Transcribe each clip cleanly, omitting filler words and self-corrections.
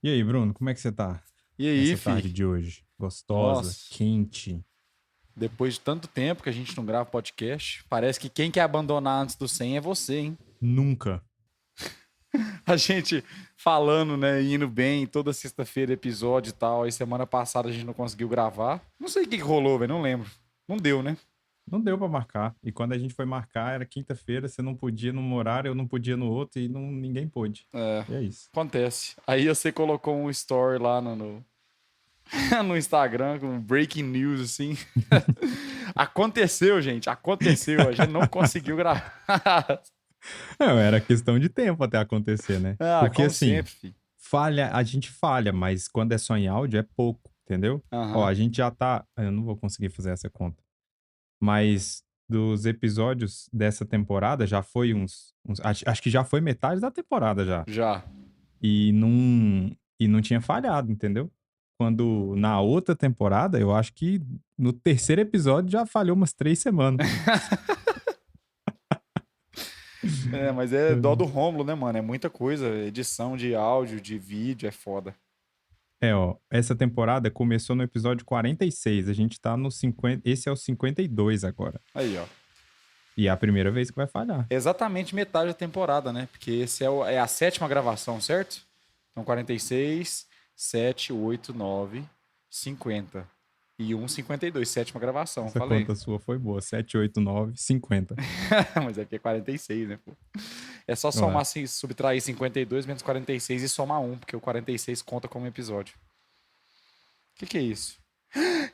E aí, Bruno, como é que você tá E aí, nessa tarde fi? de hoje? Gostosa, Nossa, quente? depois de tanto tempo que a gente não grava podcast, parece que quem quer abandonar antes do 100 é você, hein? Nunca. A gente falando, né, indo bem, toda sexta-feira episódio e tal, aí semana passada a gente não conseguiu gravar. Não sei o que rolou, velho, não lembro. Não deu, né? Não deu pra marcar. E quando a gente foi marcar, era quinta-feira, você não podia num horário, eu não podia no outro e ninguém pôde. É, E é isso. acontece. Aí você colocou um story lá no Instagram com breaking news, assim. Aconteceu, gente, aconteceu. A gente não conseguiu gravar. Não, era questão de tempo até acontecer, né? Ah, Porque como assim, sempre, fi. a gente falha, mas quando é só em áudio é pouco, entendeu? Ó, Aham. a gente já tá. Eu não vou conseguir fazer essa conta. Mas dos episódios dessa temporada já foi acho que já foi metade da temporada já. Já. E não tinha falhado, entendeu? Quando na outra temporada, eu acho que no terceiro episódio já falhou umas 3 semanas. É, mas é dó do Rômulo, né, mano? É muita coisa. Edição de áudio, de vídeo, é foda. É, ó, essa temporada começou no episódio 46, a gente tá no 50, esse é o 52 agora. Aí, ó. E é a primeira vez que vai falhar. Exatamente metade da temporada, né? Porque esse é a sétima gravação, certo? Então, 46, 7, 8, 9, 50. E 52, sétima gravação, Essa falei. conta sua foi boa, 7, 8, 9, 50. Mas aqui é 46, né, pô? É só Ué, somar, assim, subtrair 52 menos 46 e somar 1, porque o 46 conta como episódio. O que é isso?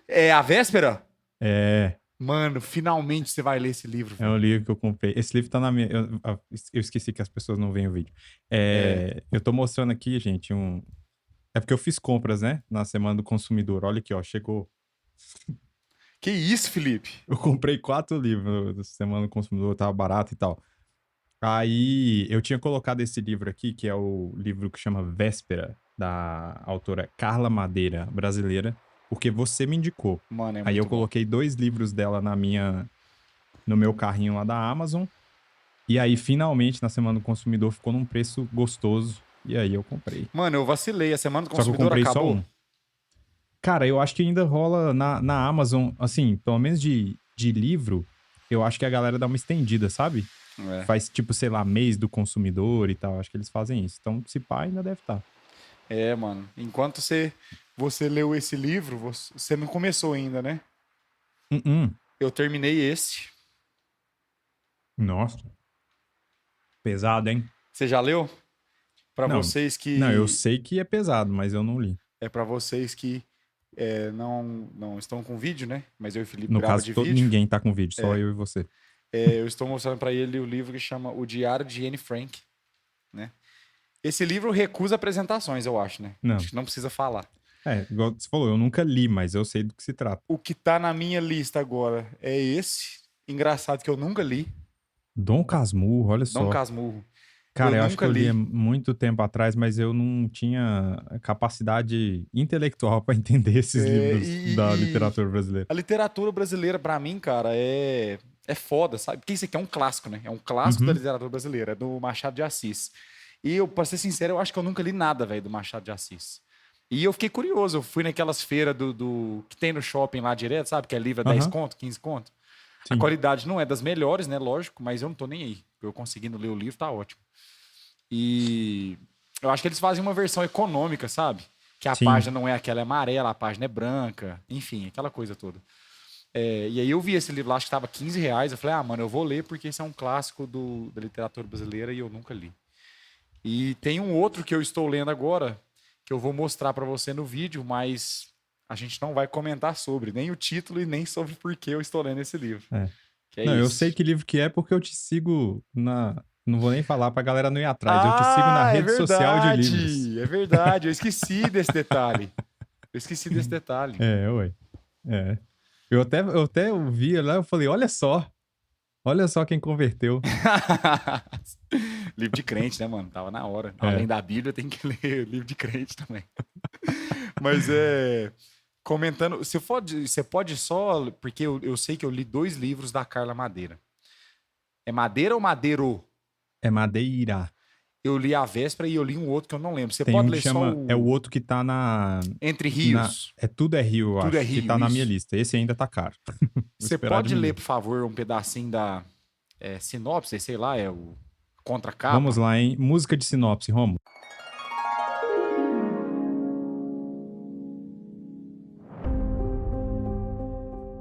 É a véspera? é, Mano, finalmente você vai ler esse livro, é velho. um livro que eu comprei. Esse livro tá na minha. Eu esqueci que as pessoas não veem o vídeo. É. Eu tô mostrando aqui, gente, um. É porque eu fiz compras, né? Na Semana do Consumidor. Olha aqui, ó. Chegou. Que isso, Felipe? Eu comprei 4 livros da Semana do Consumidor, tava barato e tal. Aí eu tinha colocado esse livro aqui, que é o livro que chama Véspera, da autora Carla Madeira, brasileira, porque você me indicou. Mano, é Aí eu muito bom. coloquei 2 livros dela no meu carrinho lá da Amazon. E aí, finalmente, na Semana do Consumidor, ficou num preço gostoso. E aí eu comprei. Mano, eu vacilei. A Semana do Só que eu Consumidor comprei só acabou? um. Cara, eu acho que ainda rola na Amazon, assim, pelo menos de livro, eu acho que a galera dá uma estendida, sabe? É. Faz tipo, sei lá, mês do consumidor e tal. Acho que eles fazem isso. Então, se pá, ainda deve estar. É, mano. Enquanto você leu esse livro, você não começou ainda, né? Uh-uh. Eu terminei esse. Nossa, pesado, hein? Você já leu? Pra Não, vocês não, eu que sei que é pesado, mas eu não li. é para vocês que não estão com vídeo, né? Mas eu e o Felipe No grava caso, de vídeo. ninguém tá com vídeo, só eu e você. Eu estou mostrando pra ele o livro que chama O Diário de Anne Frank, né? Esse livro recusa apresentações, eu acho, né? Acho Não. que não precisa falar. É, igual você falou, eu nunca li, mas eu sei do que se trata. O que tá na minha lista agora é esse. Engraçado que eu nunca li. Dom Casmurro, olha Dom só. Casmurro. Eu Cara, eu acho que nunca eu li há li. muito tempo atrás, mas eu não tinha capacidade intelectual para entender esses É, livros da literatura brasileira. a literatura brasileira, pra mim, cara, é foda, sabe? Porque isso aqui é um clássico, né? É um clássico da Uhum. literatura brasileira, é do Machado de Assis. E eu, pra ser sincero, eu acho que eu nunca li nada, velho, do Machado de Assis. E eu fiquei curioso, eu fui naquelas feiras que tem no shopping lá direto, sabe? Que é livro a 10 Aham, conto, 15 conto. A sim. qualidade não é das melhores, né? Lógico, mas eu não tô nem aí. Eu conseguindo ler o livro, tá ótimo. E eu acho que eles fazem uma versão econômica, sabe? Que a Sim. página não é aquela amarela, a página é branca, enfim, aquela coisa toda. E aí eu vi esse livro lá, acho que estava R$ 15. Eu falei, ah, mano, eu vou ler porque esse é um clássico da literatura brasileira e eu nunca li. E tem um outro que eu estou lendo agora, que eu vou mostrar para você no vídeo, mas a gente não vai comentar sobre, nem o título e nem sobre por que eu estou lendo esse livro. É. Que é Não, eu sei esse. que livro que é porque eu te sigo na. Não vou nem falar pra galera não ir atrás. Eu te sigo na Ah, é rede social de livros. verdade! É verdade, eu esqueci desse detalhe. Eu esqueci desse detalhe. É, ué. É. Eu até ouvia lá, eu falei, olha só quem converteu. Livro de crente, né, mano? Tava na hora. Além É. da Bíblia, tem que ler livro de crente também. Mas comentando, você pode só. Porque eu sei que eu li 2 livros da Carla Madeira. É Madeira ou Madeiro? É Madeira. Eu li a véspera e eu li um outro que eu não lembro. Você Tem pode um que ler só chama... o É o outro que tá Entre Rios. É Tudo é Rio, eu Tudo é acho, que Rio, tá na minha isso. lista. Esse ainda tá caro. Vou Você esperar pode ler, diminuir. por favor, um pedacinho da sinopse, sei lá, é o Vamos contracapa? lá, hein? Música de sinopse, Romo.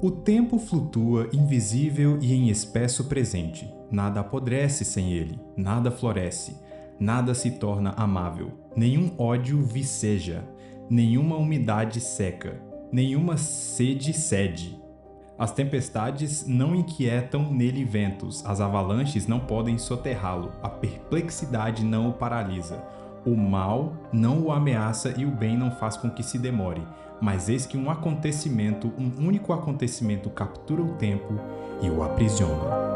O tempo flutua invisível e em espesso presente. Nada apodrece sem ele, nada floresce, nada se torna amável. Nenhum ódio viceja, nenhuma umidade seca, nenhuma sede cede. As tempestades não inquietam nele ventos, as avalanches não podem soterrá-lo, a perplexidade não o paralisa. O mal não o ameaça e o bem não faz com que se demore. Mas eis que um único acontecimento captura o tempo e o aprisiona.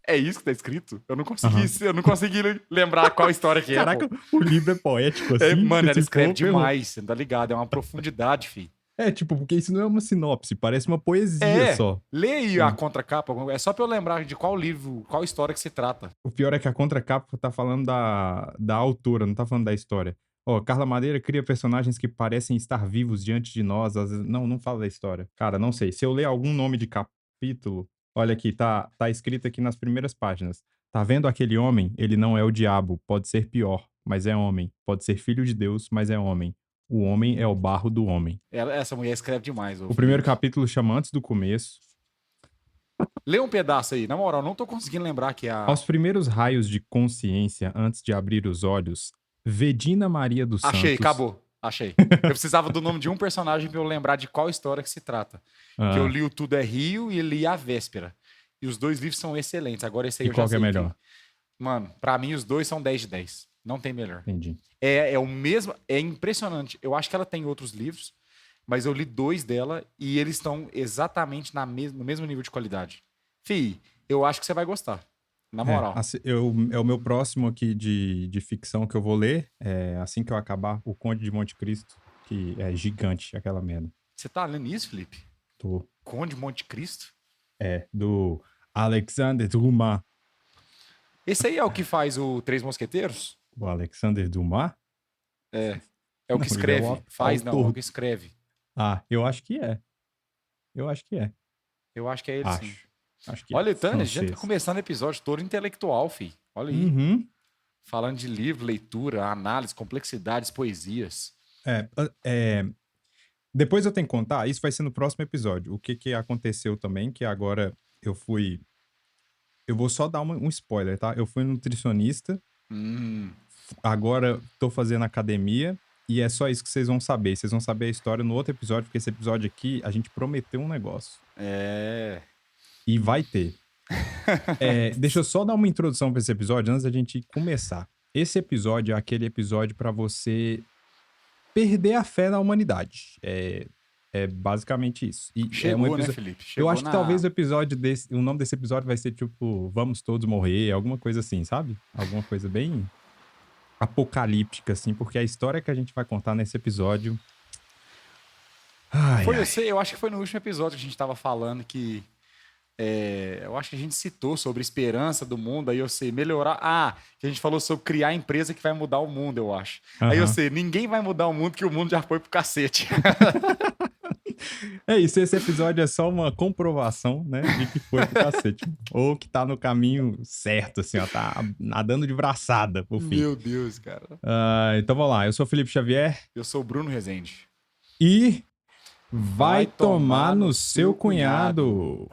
É isso que tá escrito? Aham. Eu não consegui lembrar qual história que é, Caraca, pô. o livro é poético É, assim? mano, Porque ela se escreve for, ferrou. demais, você não tá ligado? É uma profundidade, fi. É, tipo, porque isso não é uma sinopse, parece uma poesia É, só. lê aí a Sim. contracapa, é só pra eu lembrar de qual livro, qual história que se trata. O pior é que a contracapa tá falando da autora, não tá falando da história. Ó, Carla Madeira cria personagens que parecem estar vivos diante de nós. Não fala da história. Cara, não sei. Se eu ler algum nome de capítulo, olha aqui, tá escrito aqui nas primeiras páginas. Tá vendo aquele homem? Ele não é o diabo, pode ser pior, mas é homem. Pode ser filho de Deus, mas é homem. O homem é o barro do homem. Essa mulher escreve demais, ô O primeiro Felipe. capítulo chama Antes do Começo. Lê um pedaço aí, na moral, não tô conseguindo lembrar que a. Aos primeiros raios de consciência, antes de abrir os olhos, Vedina Maria dos Achei, Santos. acabou. Achei. Eu precisava do nome de um personagem pra eu lembrar de qual história que se trata. Que eu Ah, li o Tudo é Rio e li a Véspera. E os dois livros são excelentes. Agora esse aí e eu já qual que é sei que. melhor? Mano, pra mim os dois são 10 de 10. Não tem melhor. Entendi. É o mesmo. É impressionante. Eu acho que ela tem outros livros, mas eu li dois dela e eles estão exatamente no mesmo nível de qualidade. Fih, eu acho que você vai gostar. Na moral. É o meu próximo aqui de ficção que eu vou ler. Assim que eu acabar, O Conde de Monte Cristo, que é gigante, aquela merda. Você tá lendo isso, Felipe? Do, Conde Monte Cristo? do Alexander Dumas. Esse aí é o que faz o Três Mosqueteiros? O Alexander Dumas? É. É o Não, que ele é o escreve. Faz não, é autor. o que escreve. Ah, eu acho que é. Eu acho que é. Eu acho que é ele sim. Acho que é. Olha, Tânia, a gente já tá Francês. começando o episódio todo intelectual, fi. Olha aí. Uhum. Falando de livro, leitura, análise, complexidades, poesias. É, é, Depois eu tenho que contar, isso vai ser no próximo episódio. O que aconteceu também, que agora eu fui. Eu vou só dar um spoiler, tá? Eu fui nutricionista, Hum, agora tô fazendo academia, e é só isso que vocês vão saber. Vocês vão saber a história no outro episódio, porque esse episódio aqui a gente prometeu um negócio. é. E vai ter. Deixa eu só dar uma introdução pra esse episódio antes da gente começar. Esse episódio é aquele episódio pra você perder a fé na humanidade. É basicamente isso. E Chegou, né, episódio... Felipe? Eu Chegou acho que talvez o nome desse episódio vai ser tipo Vamos Todos Morrer, alguma coisa assim, sabe? Alguma coisa bem apocalíptica, assim, porque a história que a gente vai contar nesse episódio... Ai, Foi, ai. eu acho que foi no último episódio que a gente tava falando que. Eu acho que a gente citou sobre esperança do mundo, aí eu sei, melhorar. Ah, que a gente falou sobre criar a empresa que vai mudar o mundo, eu acho. Aí eu Aham. sei, ninguém vai mudar o mundo, que o mundo já foi pro cacete. É isso, esse episódio é só uma comprovação, né, de que foi pro cacete. Ou que tá no caminho certo, assim, ó, tá nadando de braçada pro fim. Meu Deus, cara. Então vamos lá, eu sou o Felipe Xavier Eu sou o Bruno Rezende. e vai tomar no seu cunhado.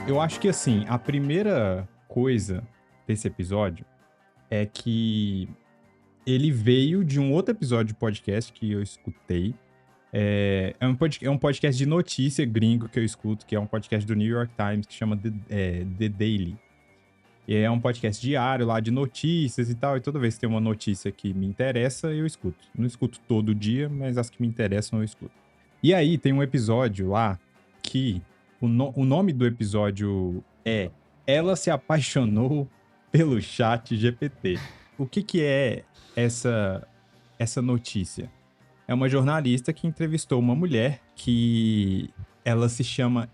Eu acho que, assim, a primeira coisa desse episódio é que ele veio de um outro episódio de podcast que eu escutei. É um podcast de notícia gringo que eu escuto, que é um podcast do New York Times, que chama The Daily. E é um podcast diário lá de notícias e tal, e toda vez que tem uma notícia que me interessa, eu escuto. Não escuto todo dia, mas as que me interessam eu escuto. E aí tem um episódio lá que o nome do episódio é Ela se apaixonou pelo chat GPT. O que é essa notícia? É uma jornalista que entrevistou uma mulher que ela se chama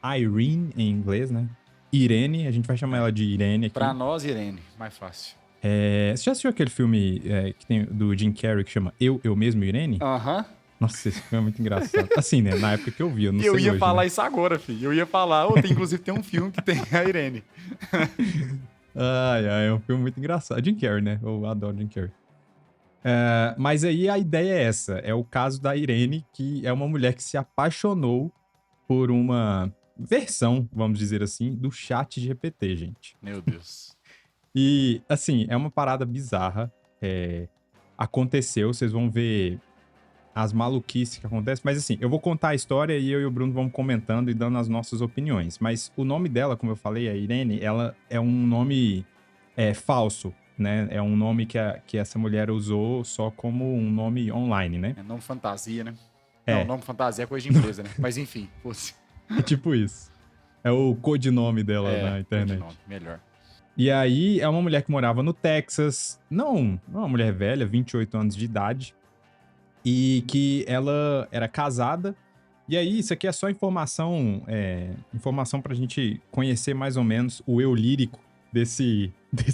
Irene em inglês, né? Irene, a gente vai chamar ela de Irene aqui. Pra nós, Irene, mais fácil. Você já assistiu aquele filme que tem do Jim Carrey que chama Eu Mesmo, Irene? Aham. Nossa, esse filme é muito engraçado. Assim, né? Na época que eu vi, eu não sei Eu ia hoje, falar né? isso agora, filho. Eu ia falar, inclusive tem um filme que tem a Irene. É um filme muito engraçado. Jim Carrey, né? Eu adoro Jim Carrey. Mas aí a ideia é essa. É o caso da Irene, que é uma mulher que se apaixonou por uma versão, vamos dizer assim, do chat GPT, gente. Meu Deus. E, assim, é uma parada bizarra. Aconteceu, vocês vão ver as maluquices que acontecem. Mas, assim, eu vou contar a história e eu e o Bruno vamos comentando e dando as nossas opiniões. Mas o nome dela, como eu falei, a Irene, ela é um nome falso, né? É um nome que essa mulher usou só como um nome online, né? É nome fantasia, né? É. Não, nome fantasia é coisa de empresa, né? Mas enfim, fosse. É tipo isso. É o codinome dela na internet. Codinome, melhor. E aí, é uma mulher que morava no Texas. Não é uma mulher velha, 28 anos de idade. E que ela era casada. E aí, isso aqui é só informação pra gente conhecer mais ou menos o eu lírico desse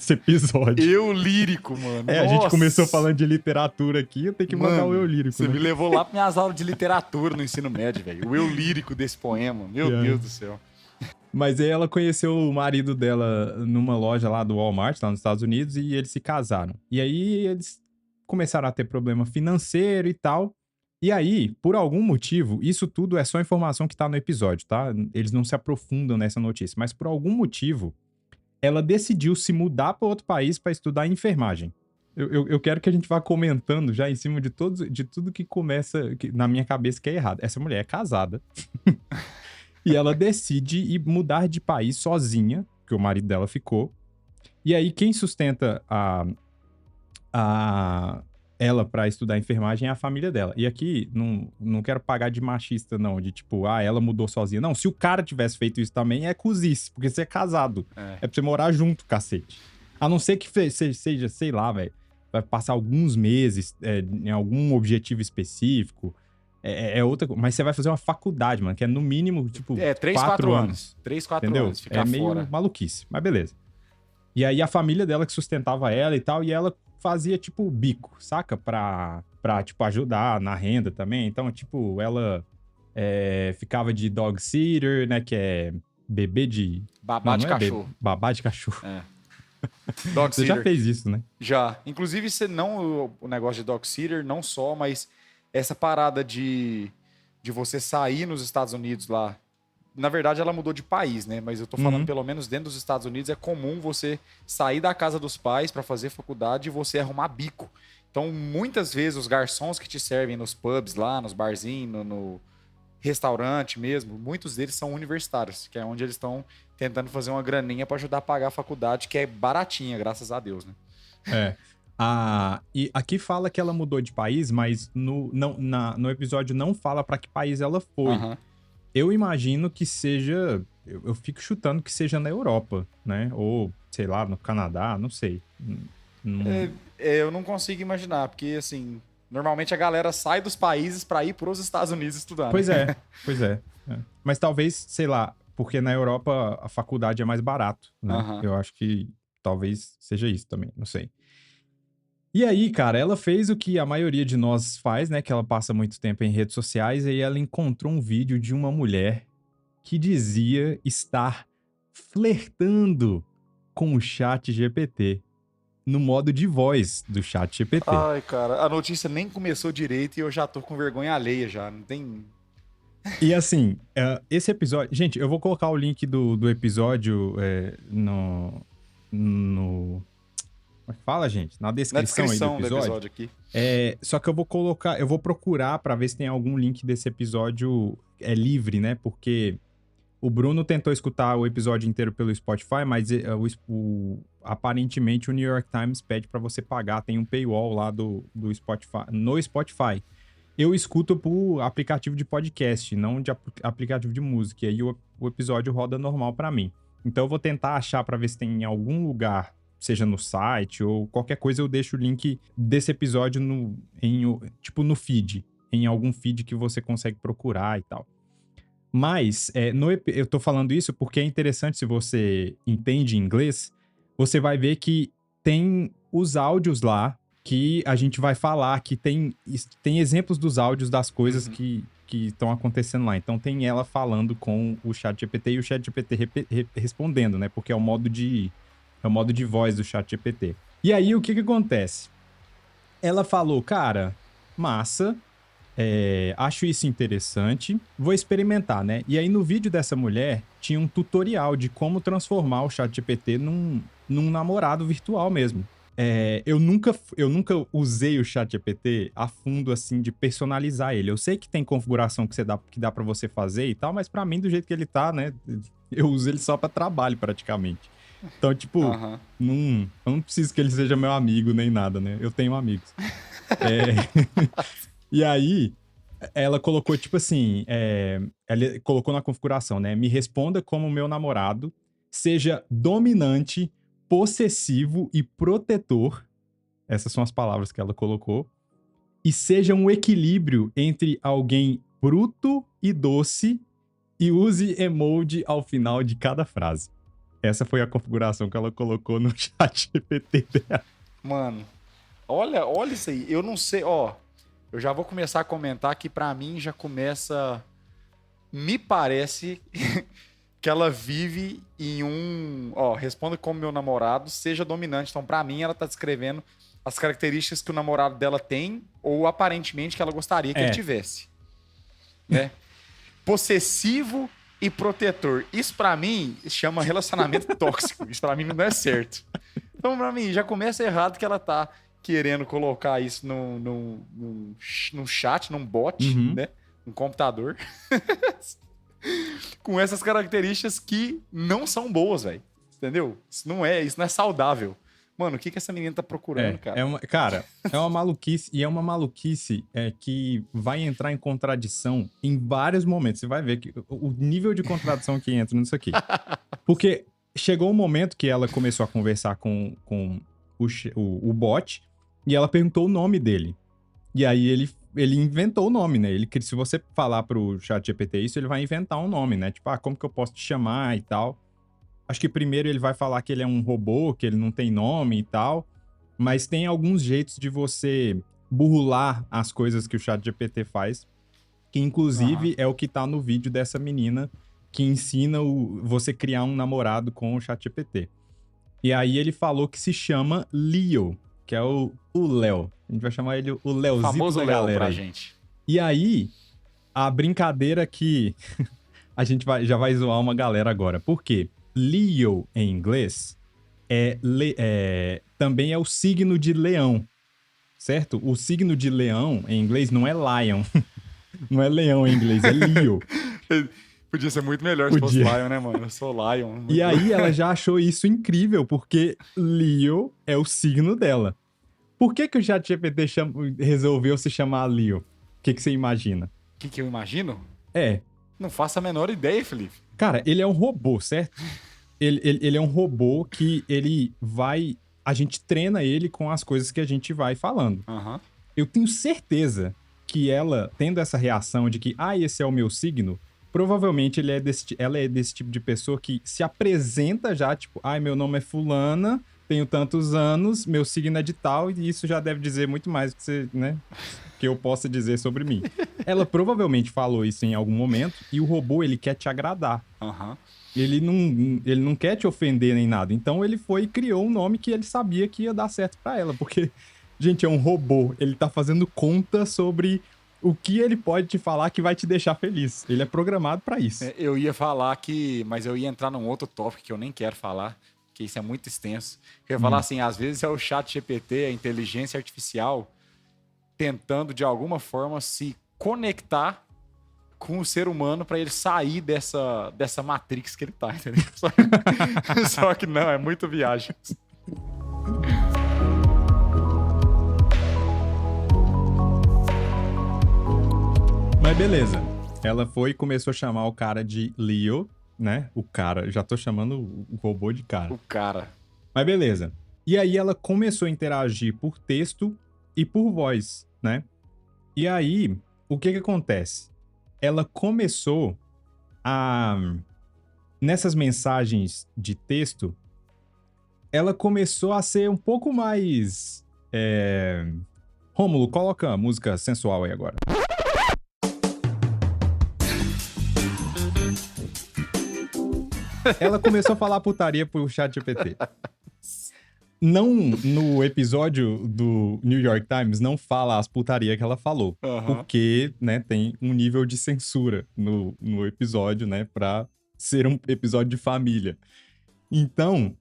episódio. Eu lírico, mano. A gente começou falando de literatura aqui, eu tenho que mandar o eu lírico, Você né? me levou lá para minhas aulas de literatura no ensino médio, velho. O eu lírico desse poema. Meu Deus do céu. Mas aí ela conheceu o marido dela numa loja lá do Walmart, lá nos Estados Unidos, e eles se casaram. E aí eles começaram a ter problema financeiro e tal. E aí, por algum motivo, isso tudo é só informação que tá no episódio, tá? Eles não se aprofundam nessa notícia. Mas por algum motivo, ela decidiu se mudar para outro país para estudar enfermagem. Eu quero que a gente vá comentando já em cima de tudo que começa na minha cabeça que é errado. Essa mulher é casada. E ela decide ir mudar de país sozinha, que o marido dela ficou. E aí, quem sustenta ela pra estudar enfermagem é a família dela. E aqui, não quero pagar de machista, não. De tipo, ela mudou sozinha. Não, se o cara tivesse feito isso também, é cozice. Porque você é casado. É pra você morar junto, cacete. A não ser que seja, sei lá, velho. Vai passar alguns meses em algum objetivo específico. É outra coisa. Mas você vai fazer uma faculdade, mano, que é no mínimo, tipo, 3, 4 anos. 3, 4 entendeu? anos. Ficar meio fora. maluquice, mas beleza. E aí a família dela que sustentava ela e tal, e ela fazia, tipo, bico, saca? Pra tipo, ajudar na renda também. Então, tipo, ela ficava de dog sitter, né? Que é bebê de... Babá de cachorro. Babá de cachorro. Dog Você sitter. já fez isso, né? Já. Inclusive, o negócio de dog sitter, não só, mas essa parada de você sair nos Estados Unidos lá. Na verdade, ela mudou de país, né? Mas eu tô falando, pelo menos dentro dos Estados Unidos, é comum você sair da casa dos pais para fazer faculdade e você arrumar bico. Então, muitas vezes, os garçons que te servem nos pubs lá, nos barzinhos, no restaurante mesmo, muitos deles são universitários, que é onde eles estão tentando fazer uma graninha para ajudar a pagar a faculdade, que é baratinha, graças a Deus, né? E aqui fala que ela mudou de país, mas no episódio não fala pra que país ela foi. Eu imagino que seja... Eu fico chutando que seja na Europa, né? Ou, sei lá, no Canadá, não sei. Eu não consigo imaginar, porque, assim, normalmente a galera sai dos países pra ir pros Estados Unidos estudar. Pois né? pois é. Mas talvez, sei lá, porque na Europa a faculdade é mais barato, né? Eu acho que talvez seja isso também, não sei. E aí, cara, ela fez o que a maioria de nós faz, né? Que ela passa muito tempo em redes sociais, e aí ela encontrou um vídeo de uma mulher que dizia estar flertando com o chat GPT no modo de voz do chat GPT. Ai, cara, a notícia nem começou direito e eu já tô com vergonha alheia já, não tem... E assim, esse episódio... Gente, eu vou colocar o link do episódio no... Como é que fala, gente? Na descrição aí do episódio aqui. Só que eu vou procurar pra ver se tem algum link desse episódio livre, né? Porque o Bruno tentou escutar o episódio inteiro pelo Spotify, mas aparentemente o New York Times pede pra você pagar, tem um paywall lá do Spotify, no Spotify. Eu escuto por aplicativo de podcast, não de aplicativo de música, e aí o episódio roda normal pra mim. Então eu vou tentar achar pra ver se tem em algum lugar seja no site ou qualquer coisa, eu deixo o link desse episódio no feed, em algum feed que você consegue procurar e tal. Mas eu tô falando isso porque é interessante, se você entende inglês, você vai ver que tem os áudios lá que a gente vai falar, que tem exemplos dos áudios das coisas que estão acontecendo lá. Então tem ela falando com o ChatGPT e o ChatGPT respondendo, né? Porque é o modo de voz do ChatGPT. E aí, o que acontece? Ela falou, cara, massa, acho isso interessante, vou experimentar, né? E aí, no vídeo dessa mulher, tinha um tutorial de como transformar o ChatGPT num namorado virtual mesmo. Eu nunca usei o ChatGPT a fundo, assim, de personalizar ele. Eu sei que tem configuração que dá pra você fazer e tal, mas pra mim, do jeito que ele tá, né? Eu uso ele só pra trabalho, praticamente. Então, tipo, eu não preciso que ele seja meu amigo nem nada, né? Eu tenho amigos. E aí, ela colocou, tipo assim, ela colocou na configuração, né? Me responda como meu namorado, seja dominante, possessivo e protetor. Essas são as palavras que ela colocou. E seja um equilíbrio entre alguém bruto e doce e use emoji ao final de cada frase. Essa foi a configuração que ela colocou no ChatGPT dela. Mano, olha isso aí. Eu não sei, ó. Eu já vou começar a comentar que pra mim já começa... Me parece que ela vive em um... Ó, responda como meu namorado, seja dominante. Então, pra mim, ela tá descrevendo as características que o namorado dela tem ou aparentemente que ela gostaria que ele tivesse. Né? Possessivo e protetor. Isso pra mim chama relacionamento tóxico. Isso pra mim não é certo. Então, pra mim, já começa errado que ela tá querendo colocar isso num chat, num bot, né? Um computador. Com essas características que não são boas, velho. Entendeu? Isso não é saudável. Mano, o que essa menina tá procurando, cara? Cara, é uma maluquice. E é uma maluquice que vai entrar em contradição em vários momentos. Você vai ver que o nível de contradição que entra nisso aqui. Porque chegou um momento que ela começou a conversar com o bot e ela perguntou o nome dele. E aí ele inventou o nome, né? Se você falar pro ChatGPT isso, ele vai inventar um nome, né? Tipo, como que eu posso te chamar e tal. Acho que primeiro ele vai falar que ele é um robô, que ele não tem nome e tal. Mas tem alguns jeitos de você burlar as coisas que o ChatGPT faz. Que inclusive é o que tá no vídeo dessa menina que ensina você criar um namorado com o ChatGPT. E aí ele falou que se chama Leo, que é o Léo. A gente vai chamar ele o Léozito famoso da Léo galera pra aí. gente. E aí, a brincadeira que a gente já vai zoar uma galera agora. Por quê? Leo, em inglês, também é o signo de leão, certo? O signo de leão, em inglês, não é lion. Não é leão em inglês, é Leo. Podia ser muito melhor se fosse Lion, né, mano? Eu sou Lion. E aí ela já achou isso incrível, porque Leo é o signo dela. Por que o ChatGPT resolveu se chamar Leo? O que você imagina? O que eu imagino? É. Não faço a menor ideia, Felipe. Cara, ele é um robô, certo? Ele é um robô que a gente treina ele com as coisas que a gente vai falando. Eu tenho certeza que ela, tendo essa reação de que, esse é o meu signo, provavelmente ela é desse tipo de pessoa que se apresenta já, tipo, meu nome é fulana, tenho tantos anos, meu signo é de tal, e isso já deve dizer muito mais que eu possa dizer sobre mim. Ela provavelmente falou isso em algum momento, e o robô, ele quer te agradar. Ele não quer te ofender nem nada. Então ele foi e criou um nome que ele sabia que ia dar certo pra ela, porque, gente, é um robô, ele tá fazendo conta sobre o que ele pode te falar que vai te deixar feliz. Ele é programado pra isso. Eu ia falar mas eu ia entrar num outro tópico que eu nem quero falar, que isso é muito extenso. Eu ia falar assim, às vezes é o ChatGPT, a inteligência artificial, tentando de alguma forma se conectar com o ser humano para ele sair dessa matrix que ele tá, entendeu? Só que não, é muito viagem. Mas beleza. Ela foi e começou a chamar o cara de Leo, né? O cara. Já tô chamando o robô de cara. O cara. Mas beleza. E aí ela começou a interagir por texto e por voz, né? E aí, o que acontece? Ela começou a... Nessas mensagens de texto, ela começou a ser um pouco mais... Rômulo, coloca a música sensual aí agora. Ela começou a falar putaria pro ChatGPT. Não, no episódio do New York Times, não fala as putaria que ela falou. Porque, né, tem um nível de censura no episódio, né, pra ser um episódio de família. Então,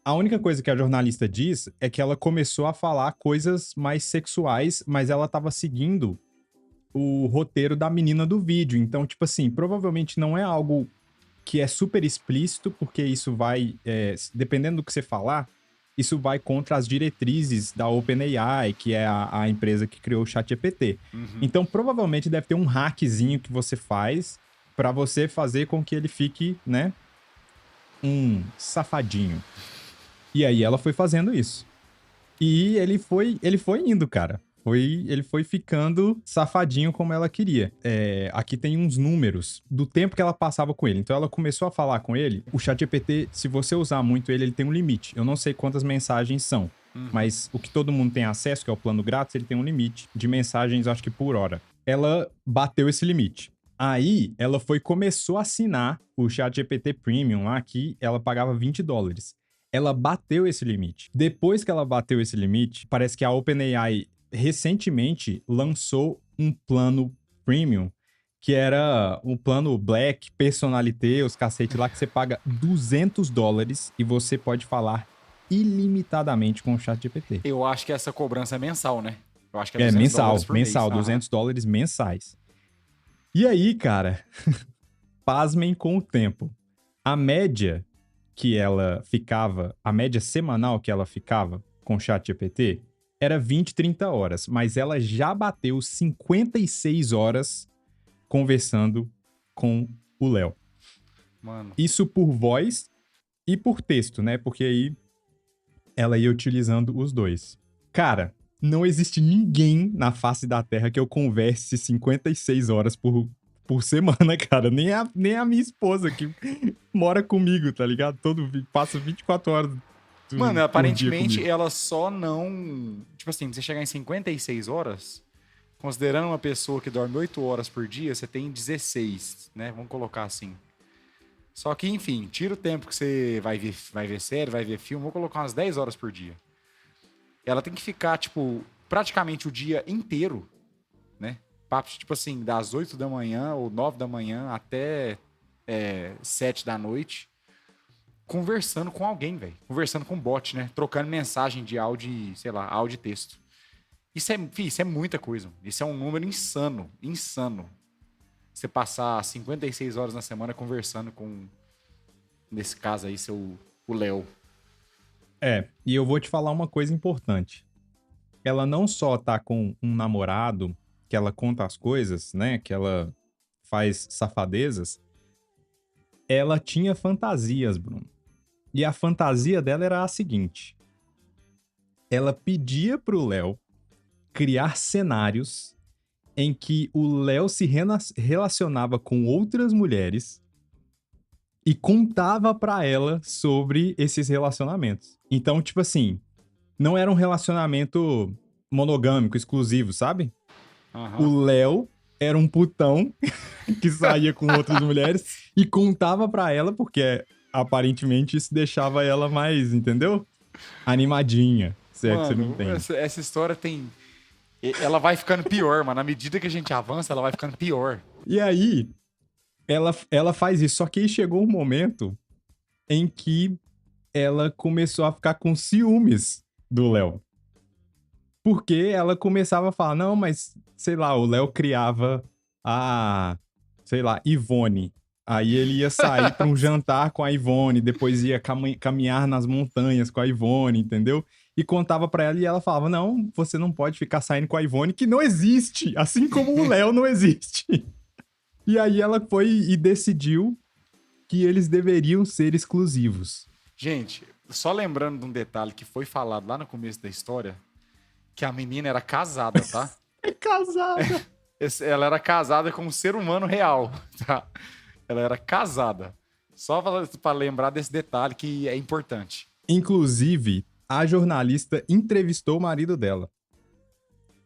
a única coisa que a jornalista diz é que ela começou a falar coisas mais sexuais, mas ela tava seguindo o roteiro da menina do vídeo. Então, tipo assim, provavelmente não é algo que é super explícito, porque isso vai, dependendo do que você falar, isso vai contra as diretrizes da OpenAI, que é a empresa que criou o ChatGPT. Então, provavelmente deve ter um hackzinho que você faz pra você fazer com que ele fique, né, um safadinho. E aí ela foi fazendo isso. E ele foi indo, cara. Ele foi ficando safadinho como ela queria. Aqui tem uns números do tempo que ela passava com ele. Então ela começou a falar com ele. O ChatGPT, se você usar muito ele tem um limite. Eu não sei quantas mensagens são. Mas o que todo mundo tem acesso, que é o plano grátis, ele tem um limite de mensagens, acho que por hora. Ela bateu esse limite. Aí ela começou a assinar o ChatGPT Premium lá, que ela pagava $20. Ela bateu esse limite. Depois que ela bateu esse limite, parece que a OpenAI recentemente lançou um plano premium, que era um plano Black, Personalité, os cacete lá, que você paga $200 e você pode falar ilimitadamente com o ChatGPT. Eu acho que essa cobrança é mensal, né? Eu acho que é mensal, por mês. $200 mensais. E aí, cara, pasmem com o tempo. A média que ela ficava, a média semanal que ela ficava com o ChatGPT era 20, 30 horas, mas ela já bateu 56 horas conversando com o Léo. Mano. Isso por voz e por texto, né? Porque aí ela ia utilizando os dois. Cara, não existe ninguém na face da Terra que eu converse 56 horas por semana, cara. Nem a minha esposa, que mora comigo, tá ligado? Passa 24 horas. Mano, aparentemente ela só não... Tipo assim, você chegar em 56 horas, considerando uma pessoa que dorme 8 horas por dia, você tem 16, né? Vamos colocar assim. Só que, enfim, tira o tempo que você vai ver série, vai ver filme, vou colocar umas 10 horas por dia. Ela tem que ficar, tipo, praticamente o dia inteiro, né? Tipo assim, das 8 da manhã ou 9 da manhã até 7 da noite, conversando com alguém, velho. Conversando com bot, né? Trocando mensagem de áudio, sei lá, áudio e texto. Isso é muita coisa. Isso é um número insano. Insano. Você passar 56 horas na semana conversando com, nesse caso aí, o Léo. E eu vou te falar uma coisa importante. Ela não só tá com um namorado, que ela conta as coisas, né? Que ela faz safadezas. Ela tinha fantasias, Bruno. E a fantasia dela era a seguinte. Ela pedia pro Léo criar cenários em que o Léo se relacionava com outras mulheres e contava pra ela sobre esses relacionamentos. Então, tipo assim, não era um relacionamento monogâmico, exclusivo, sabe? O Léo era um putão que saía com outras mulheres e contava pra ela, porque aparentemente isso deixava ela mais, entendeu? Animadinha, se é que você me entende. Essa história tem... Ela vai ficando pior, mano. À medida que a gente avança, ela vai ficando pior. E aí, ela faz isso. Só que aí chegou um momento em que ela começou a ficar com ciúmes do Léo. Porque ela começava a falar, não, mas, sei lá, o Léo criava a, sei lá, Ivone. Aí ele ia sair pra um jantar com a Ivone, depois ia caminhar nas montanhas com a Ivone, entendeu? E contava pra ela e ela falava, não, você não pode ficar saindo com a Ivone, que não existe, assim como o Léo não existe. E aí ela foi e decidiu que eles deveriam ser exclusivos. Gente, só lembrando de um detalhe que foi falado lá no começo da história, que a menina era casada, tá? É casada. Ela era casada com um ser humano real, tá? Ela era casada. Só para lembrar desse detalhe que é importante. Inclusive, a jornalista entrevistou o marido dela.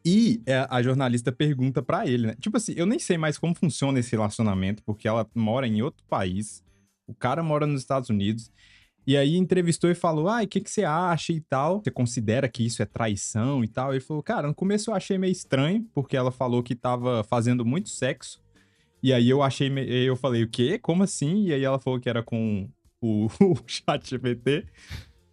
E a jornalista pergunta pra ele, né? Tipo assim, eu nem sei mais como funciona esse relacionamento, porque ela mora em outro país, o cara mora nos Estados Unidos, e aí entrevistou e falou, o que você acha e tal? Você considera que isso é traição e tal? Ele falou, cara, no começo eu achei meio estranho, porque ela falou que tava fazendo muito sexo, e aí eu falei, o quê? Como assim? E aí ela falou que era com o, o ChatGPT.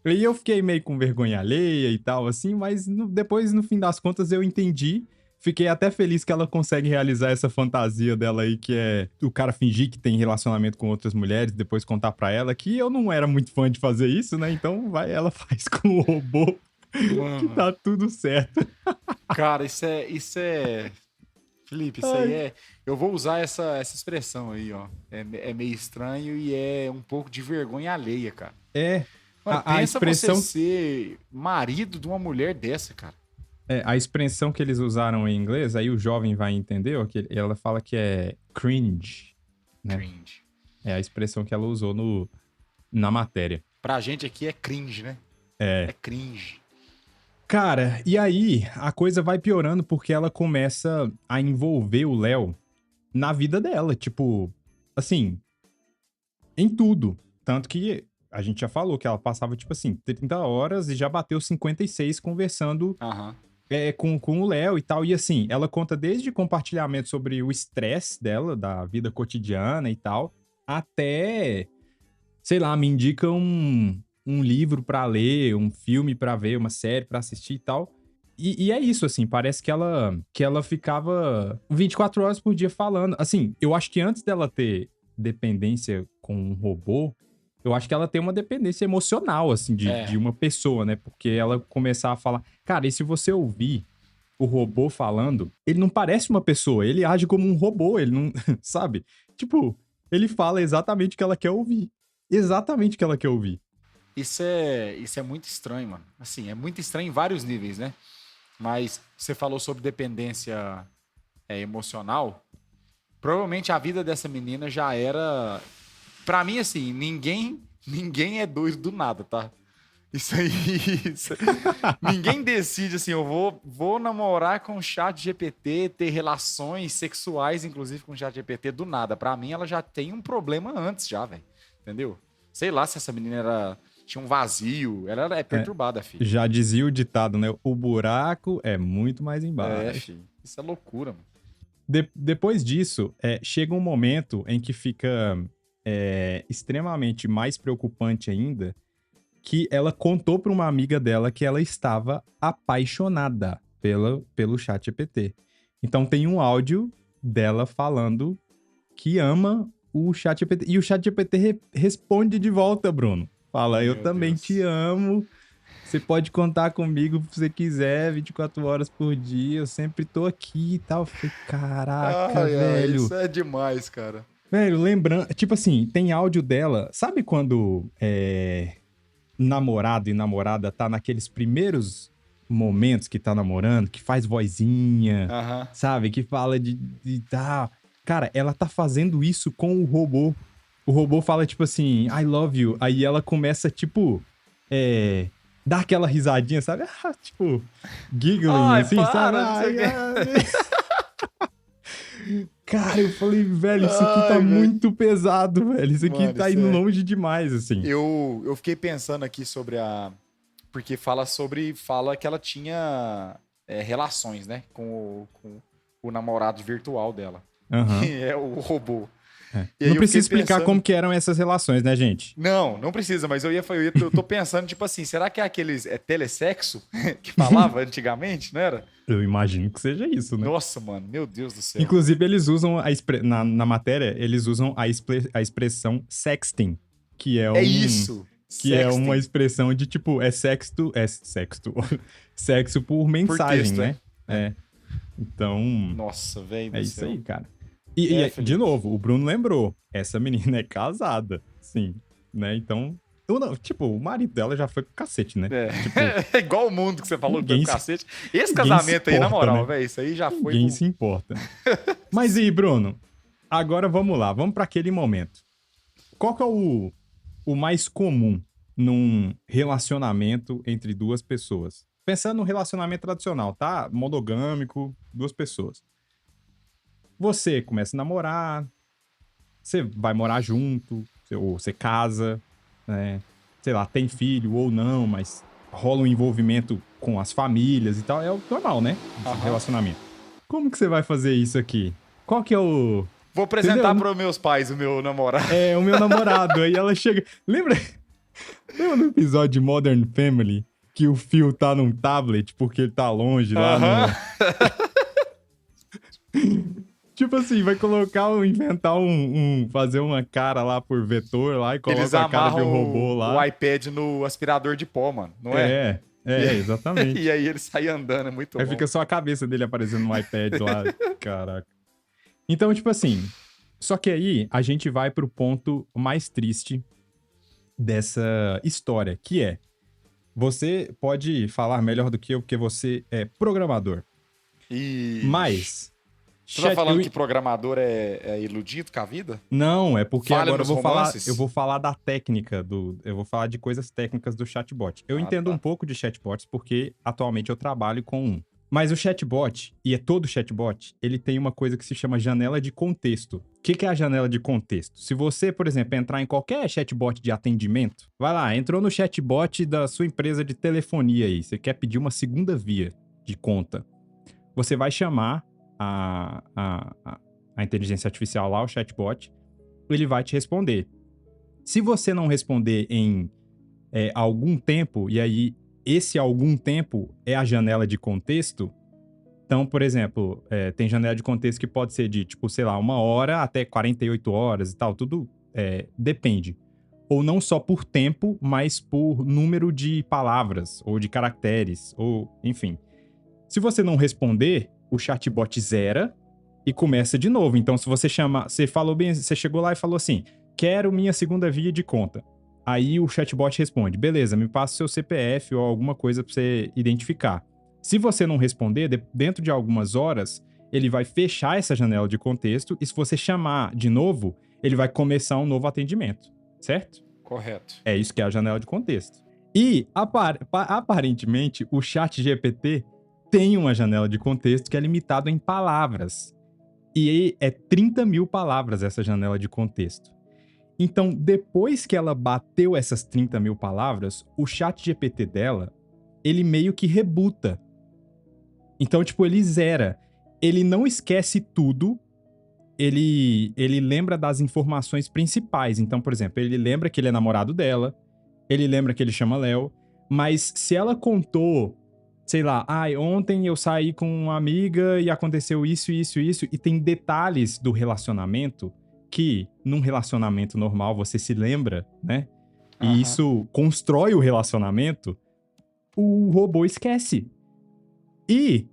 E eu fiquei meio com vergonha alheia e tal, assim, mas depois, no fim das contas, eu entendi. Fiquei até feliz que ela consegue realizar essa fantasia dela aí, que é o cara fingir que tem relacionamento com outras mulheres, depois contar pra ela, que eu não era muito fã de fazer isso, né? Então ela faz com o robô, que Mano, tá tudo certo. cara, Felipe, isso aí Ai. é. Eu vou usar essa expressão aí, ó. É meio estranho e é um pouco de vergonha alheia, cara. É, Mano, a pensa você expressão ser marido de uma mulher dessa, cara. a expressão que eles usaram em inglês, aí o jovem vai entender, ó, que ela fala que é cringe, né? Cringe. É a expressão que ela usou na matéria. Pra gente aqui é cringe, né? É. É cringe. Cara, e aí a coisa vai piorando porque ela começa a envolver o Léo na vida dela, tipo, assim, em tudo. Tanto que a gente já falou que ela passava, tipo assim, 30 horas e já bateu 56 conversando Aham. com o Léo e tal. E assim, ela conta desde compartilhamento sobre o estresse dela, da vida cotidiana e tal, até, sei lá, me indica um livro pra ler, um filme pra ver, uma série pra assistir e tal. E é isso, assim, parece que ela ficava 24 horas por dia falando. Assim, eu acho que antes dela ter dependência com um robô, eu acho que ela tem uma dependência emocional, assim, de É. uma pessoa, né? Porque ela começar a falar. Cara, e se você ouvir o robô falando, ele não parece uma pessoa, ele age como um robô, ele não. Sabe? Tipo, ele fala exatamente o que ela quer ouvir. Exatamente o que ela quer ouvir. Isso é muito estranho, mano. Assim, é muito estranho em vários níveis, né? Mas você falou sobre dependência emocional. Provavelmente a vida dessa menina já era. Pra mim, assim, ninguém é doido do nada, tá? Isso aí. isso- Ninguém decide assim, eu vou namorar com o chat GPT, ter relações sexuais, inclusive com o chat GPT, do nada. Pra mim, ela já tem um problema antes, já, velho. Entendeu? Sei lá se essa menina tinha um vazio. É É, perturbada, filho. já dizia o ditado, né? O buraco é muito mais É, embaixo. filho. Isso é loucura, mano. Depois disso, chega um momento em que fica extremamente mais preocupante ainda, que ela contou para uma amiga dela que ela estava apaixonada pelo ChatGPT. Então tem um áudio dela falando que ama o ChatGPT. E o ChatGPT responde de volta, Bruno. Fala, eu Meu também te Deus. amo. Você pode contar comigo se você quiser, 24 horas por dia. Eu sempre tô aqui e tal. Eu falei, caraca, Ai, ai, velho. isso é demais, cara. Velho, lembrando. Tipo assim, tem áudio dela. Sabe quando namorado e namorada tá naqueles primeiros momentos que tá namorando, que faz vozinha, Aham. sabe? Que fala de tal. Cara, ela tá fazendo isso com o robô. O robô fala, tipo assim, I love you. Aí ela começa, tipo, dar aquela risadinha, sabe? Tipo, giggling, Ai, assim, sabe? para, não sei o Ai, quê. cara, eu falei, velho, isso aqui tá Ai, velho. muito pesado, velho. Isso aqui Mano, tá isso indo é. longe demais, assim. Eu fiquei pensando aqui sobre a. Porque fala que ela tinha relações, né? Com o namorado virtual dela. Aham. Que é o robô. E aí Não eu fiquei precisa explicar pensando. como que eram essas relações, né, gente? Não precisa, mas eu tô pensando, tipo assim, será que é aqueles telessexo que falava antigamente, não era? Eu imagino que seja isso, né? Nossa, mano, meu Deus do céu. Inclusive, eles usam na matéria, eles usam a expressão sexting, que é É um isso. que é uma Sexting. expressão de tipo, sexto, sexo por Por mensagem, texto, né? é? É. É. Então, Nossa, velho é do isso céu. aí, cara. É, De Felipe. novo, o Bruno lembrou, essa menina é casada, sim, né? Então, Eu não, tipo, o marido dela já foi pro cacete, né? É. Tipo, É igual o mundo que você falou, que foi ninguém pro se, cacete. Esse ninguém se casamento aí, na importa, moral, né? velho, isso aí já foi Ninguém pro... se importa. Mas aí, Bruno, agora vamos lá, vamos para aquele momento. Qual que é o mais comum num relacionamento entre duas pessoas? Pensando no relacionamento tradicional, tá? Monogâmico, duas pessoas. Você começa a namorar, você vai morar junto, ou você casa, né? Sei lá, tem filho ou não, mas rola um envolvimento com as famílias e tal. É o normal, né? De Aham. relacionamento. Como que você vai fazer isso aqui? Qual que é o... Vou apresentar Entendeu? pros meus pais o meu namorado. É, o meu namorado. Aí ela chega... Lembra no episódio de Modern Family que o Phil tá num tablet porque ele tá longe lá Aham. Tipo assim, vai inventar fazer uma cara lá por vetor lá e Eles coloca a cara de um amarram robô o lá. iPad no aspirador de pó, mano, não é? Exatamente. E aí ele sai andando, é muito Aí bom. fica só a cabeça dele aparecendo no iPad lá. Caraca. Então, tipo assim, só que aí a gente vai pro ponto mais triste dessa história, que é: você pode falar melhor do que eu, porque você é programador. E Mas você tá falando eu- que programador é iludido com a vida? Não, é porque Falha agora nos romances? eu vou falar da técnica eu vou falar de coisas técnicas do chatbot. Eu Ah, entendo tá. um pouco de chatbots porque atualmente eu trabalho com um. Mas o chatbot, e é todo chatbot, ele tem uma coisa que se chama janela de contexto. O que é a janela de contexto? Se você, por exemplo, entrar em qualquer chatbot de atendimento, vai lá, entrou no chatbot da sua empresa de telefonia aí, você quer pedir uma segunda via de conta. Você vai chamar a inteligência artificial lá, o chatbot, ele vai te responder. Se você não responder em algum tempo, e aí esse algum tempo é a janela de contexto, então, por exemplo, tem janela de contexto que pode ser de, tipo, sei lá, 1 hora até 48 horas e tal, tudo depende. Ou não só por tempo, mas por número de palavras, ou de caracteres, ou enfim. Se você não responder, o chatbot zera e começa de novo. Então, se você falou bem, você chegou lá e falou assim: quero minha segunda via de conta. Aí o chatbot responde: beleza, me passa o seu CPF ou alguma coisa pra você identificar. Se você não responder, dentro de algumas horas, ele vai fechar essa janela de contexto e se você chamar de novo, ele vai começar um novo atendimento, certo? Correto. É isso que é a janela de contexto. E, aparentemente, o ChatGPT tem uma janela de contexto que é limitado em palavras. E é 30 mil palavras essa janela de contexto. Então, depois que ela bateu essas 30 mil palavras, o ChatGPT dela, ele meio que rebuta. Então, tipo, ele zera. Ele não esquece tudo, ele lembra das informações principais. Então, por exemplo, ele lembra que ele é namorado dela, ele lembra que ele chama Léo, mas se ela contou, sei lá, ontem eu saí com uma amiga e aconteceu isso, isso, isso, e tem detalhes do relacionamento que, num relacionamento normal, você se lembra, né? E isso constrói o relacionamento, o robô esquece. E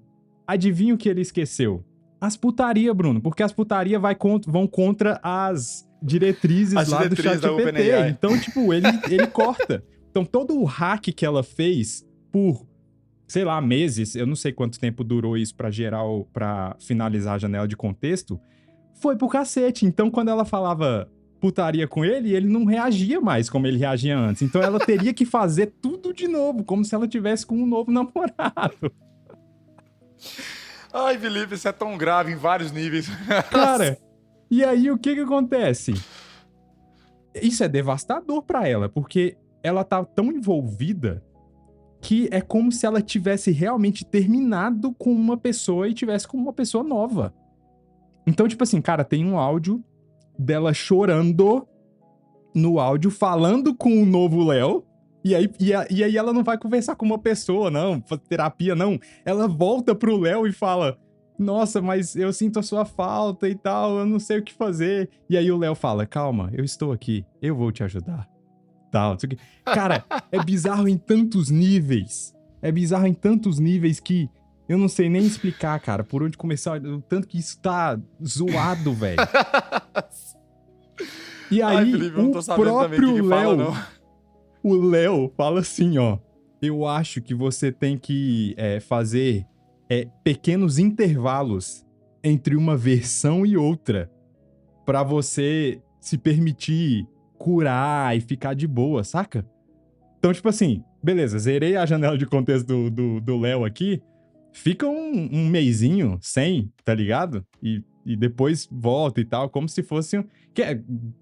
adivinha o que ele esqueceu? As putaria, Bruno, porque as putaria vão contra as diretrizes As lá do diretrizes da ChatGPT. OpenAI. Então, tipo, ele corta. Então, todo o hack que ela fez por, sei lá, meses, eu não sei quanto tempo durou isso pra finalizar a janela de contexto, foi pro cacete. Então, quando ela falava putaria com ele não reagia mais como ele reagia antes. Então, ela teria que fazer tudo de novo, como se ela tivesse com um novo namorado. Ai, Felipe, isso é tão grave em vários níveis. Cara, e aí o que acontece? Isso é devastador pra ela, porque ela tá tão envolvida que é como se ela tivesse realmente terminado com uma pessoa e tivesse com uma pessoa nova. Então, tipo assim, cara, tem um áudio dela chorando no áudio, falando com o novo Léo, e aí ela não vai conversar com uma pessoa, não, fazer terapia, não. Ela volta pro Léo e fala: nossa, mas eu sinto a sua falta e tal, eu não sei o que fazer. E aí o Léo fala: calma, eu estou aqui, eu vou te ajudar. Tal, isso aqui. Cara, é bizarro em tantos níveis. É bizarro em tantos níveis que eu não sei nem explicar, cara, por onde começar. O tanto que isso tá zoado, velho. E aí, Ai, Felipe, eu não tô o sabendo também o próprio que fala, Léo... não. O Léo fala assim, ó. Eu acho que você tem que fazer pequenos intervalos entre uma versão e outra pra você se permitir curar e ficar de boa, saca? Então, tipo assim, beleza, zerei a janela de contexto do Léo aqui, fica um mesinho sem, tá ligado? E depois volta e tal, como se fosse...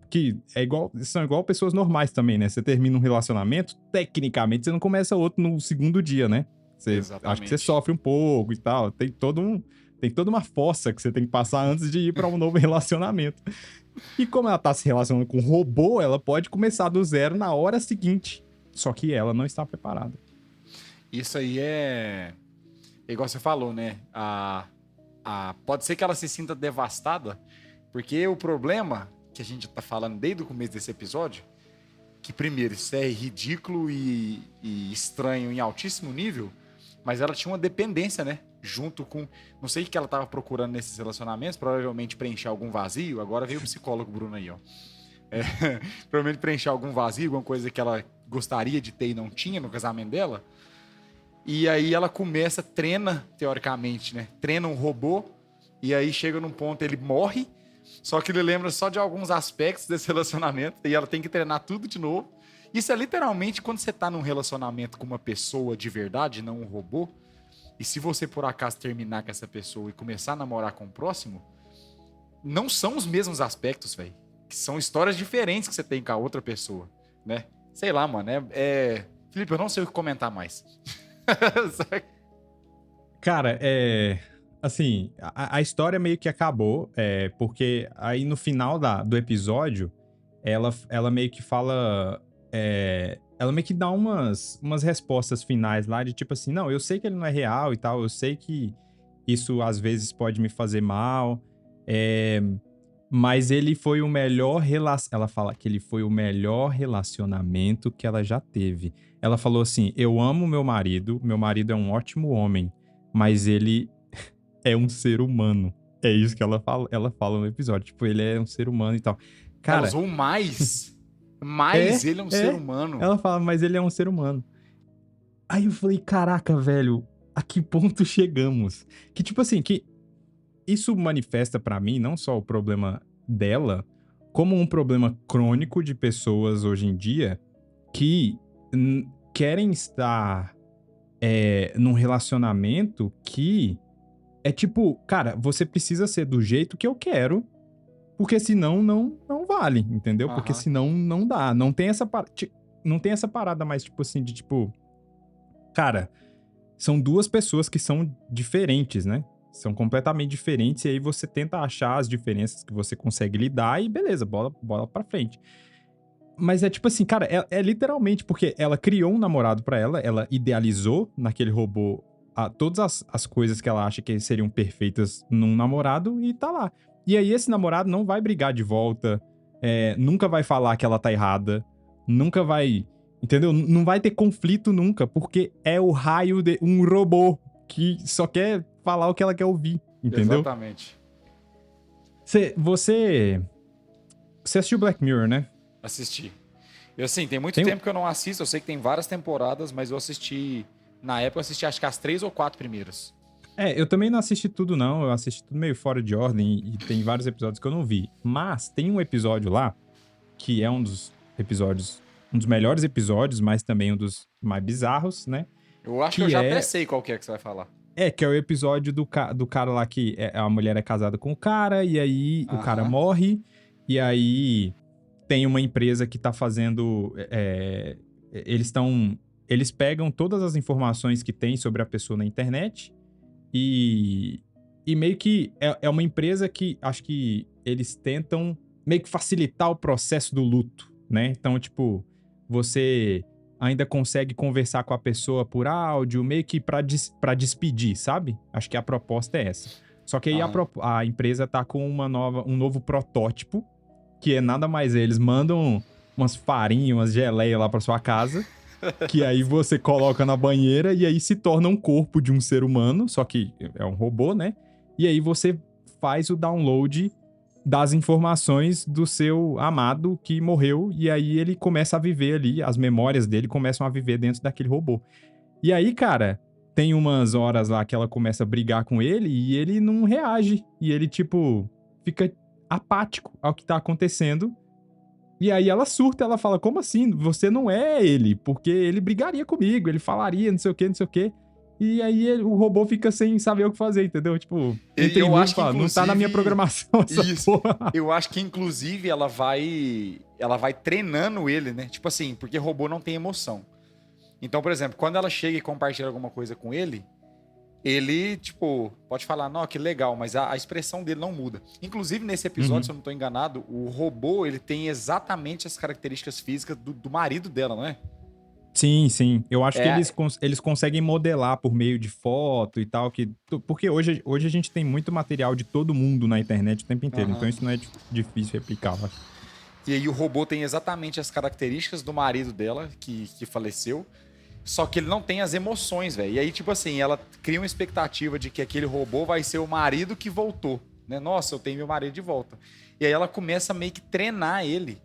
Que é igual, são igual pessoas normais também, né? Você termina um relacionamento, tecnicamente você não começa outro no segundo dia, né? Acho que você sofre um pouco e tal. Tem toda uma fossa que você tem que passar antes de ir pra um novo relacionamento. E como ela tá se relacionando com um robô, ela pode começar do zero na hora seguinte. Só que ela não está preparada. Isso aí é igual você falou, né? Pode ser que ela se sinta devastada, porque o problema que a gente tá falando desde o começo desse episódio, que primeiro, isso é ridículo e estranho em altíssimo nível, mas ela tinha uma dependência, né? Junto com... Não sei o que ela tava procurando nesses relacionamentos, provavelmente preencher algum vazio. Agora veio o psicólogo Bruno aí, ó. Provavelmente preencher algum vazio, alguma coisa que ela gostaria de ter e não tinha no casamento dela. E aí ela começa, treina, teoricamente, né? Treina um robô, e aí chega num ponto, ele morre, só que ele lembra só de alguns aspectos desse relacionamento, e ela tem que treinar tudo de novo. Isso é literalmente quando você tá num relacionamento com uma pessoa de verdade, não um robô, e se você por acaso terminar com essa pessoa e começar a namorar com o próximo, não são os mesmos aspectos, velho. São histórias diferentes que você tem com a outra pessoa, né? Sei lá, mano, Felipe, eu não sei o que comentar mais. Cara, assim, a história meio que acabou, porque aí no final do episódio, ela meio que fala... ela meio que dá umas respostas finais lá de tipo assim, não, eu sei que ele não é real e tal, eu sei que isso às vezes pode me fazer mal, mas ele foi o melhor ela fala que ele foi o melhor relacionamento que ela já teve. Ela falou assim, eu amo meu marido é um ótimo homem, mas ele é um ser humano. É isso que ela fala no episódio, tipo, ele é um ser humano e tal. Cara, ela usou mais. Mas ele é um ser humano. Ela fala, mas ele é um ser humano. Aí eu falei, caraca, velho, a que ponto chegamos? Que tipo assim, que isso manifesta pra mim não só o problema dela, como um problema crônico de pessoas hoje em dia que querem estar num relacionamento que é tipo, cara, você precisa ser do jeito que eu quero, porque senão não vale, entendeu? Aham. Porque senão não dá. Não tem essa parada mais, tipo assim, de tipo... Cara, são duas pessoas que são diferentes, né? São completamente diferentes, e aí você tenta achar as diferenças que você consegue lidar e beleza, bola pra frente. Mas é tipo assim, cara, é literalmente porque ela criou um namorado pra ela idealizou naquele robô todas as coisas que ela acha que seriam perfeitas num namorado e tá lá. E aí esse namorado não vai brigar de volta, nunca vai falar que ela tá errada, nunca vai... Entendeu? Não vai ter conflito nunca, porque é o raio de um robô que só quer falar o que ela quer ouvir, entendeu? Exatamente. Você assistiu Black Mirror, né? Assisti. Eu, assim, tem muito tempo que eu não assisto, eu sei que tem várias temporadas, mas eu assisti... Na época eu assisti acho que as 3 ou 4 primeiras. Eu também não assisti tudo, não. Eu assisti tudo meio fora de ordem e tem vários episódios que eu não vi. Mas tem um episódio lá, que é um dos melhores episódios, mas também um dos mais bizarros, né? Eu acho que eu já até sei qual que é que você vai falar. Que é o episódio do cara lá que a mulher é casada com o cara, e aí o cara morre, e aí tem uma empresa que tá fazendo... Eles pegam todas as informações que tem sobre a pessoa na internet e meio que é uma empresa que acho que eles tentam meio que facilitar o processo do luto, né? Então, tipo, você ainda consegue conversar com a pessoa por áudio, meio que pra despedir, sabe? Acho que a proposta é essa. Só que aí a empresa tá com um novo protótipo, que é nada mais eles mandam umas farinhas, umas geleias lá pra sua casa, que aí você coloca na banheira e aí se torna um corpo de um ser humano, só que é um robô, né? E aí você faz o download das informações do seu amado que morreu, e aí ele começa a viver ali, as memórias dele começam a viver dentro daquele robô. E aí, cara, tem umas horas lá que ela começa a brigar com ele e ele não reage. E ele, tipo, fica apático ao que tá acontecendo. E aí ela surta, ela fala, como assim? Você não é ele, porque ele brigaria comigo, ele falaria, não sei o quê, não sei o quê. E aí o robô fica sem saber o que fazer, entendeu? Tipo, E eu entendeu? acho que, Fala, não tá na minha inclusive, programação essa isso. porra. Eu acho que, inclusive, ela vai treinando ele, né? Tipo assim, porque robô não tem emoção. Então, por exemplo, quando ela chega e compartilha alguma coisa com ele, tipo, pode falar, não, que legal, mas a expressão dele não muda. Inclusive, nesse episódio, se eu não tô enganado, o robô, ele tem exatamente as características físicas do marido dela, não é? Sim, sim. Eu acho que É, eles conseguem modelar por meio de foto e tal, porque hoje a gente tem muito material de todo mundo na internet o tempo inteiro, então aham. isso não é difícil replicar, eu acho. E aí o robô tem exatamente as características do marido dela, que faleceu, só que ele não tem as emoções, velho. E aí, tipo assim, ela cria uma expectativa de que aquele robô vai ser o marido que voltou, né? Nossa, eu tenho meu marido de volta. E aí ela começa a meio que treinar ele,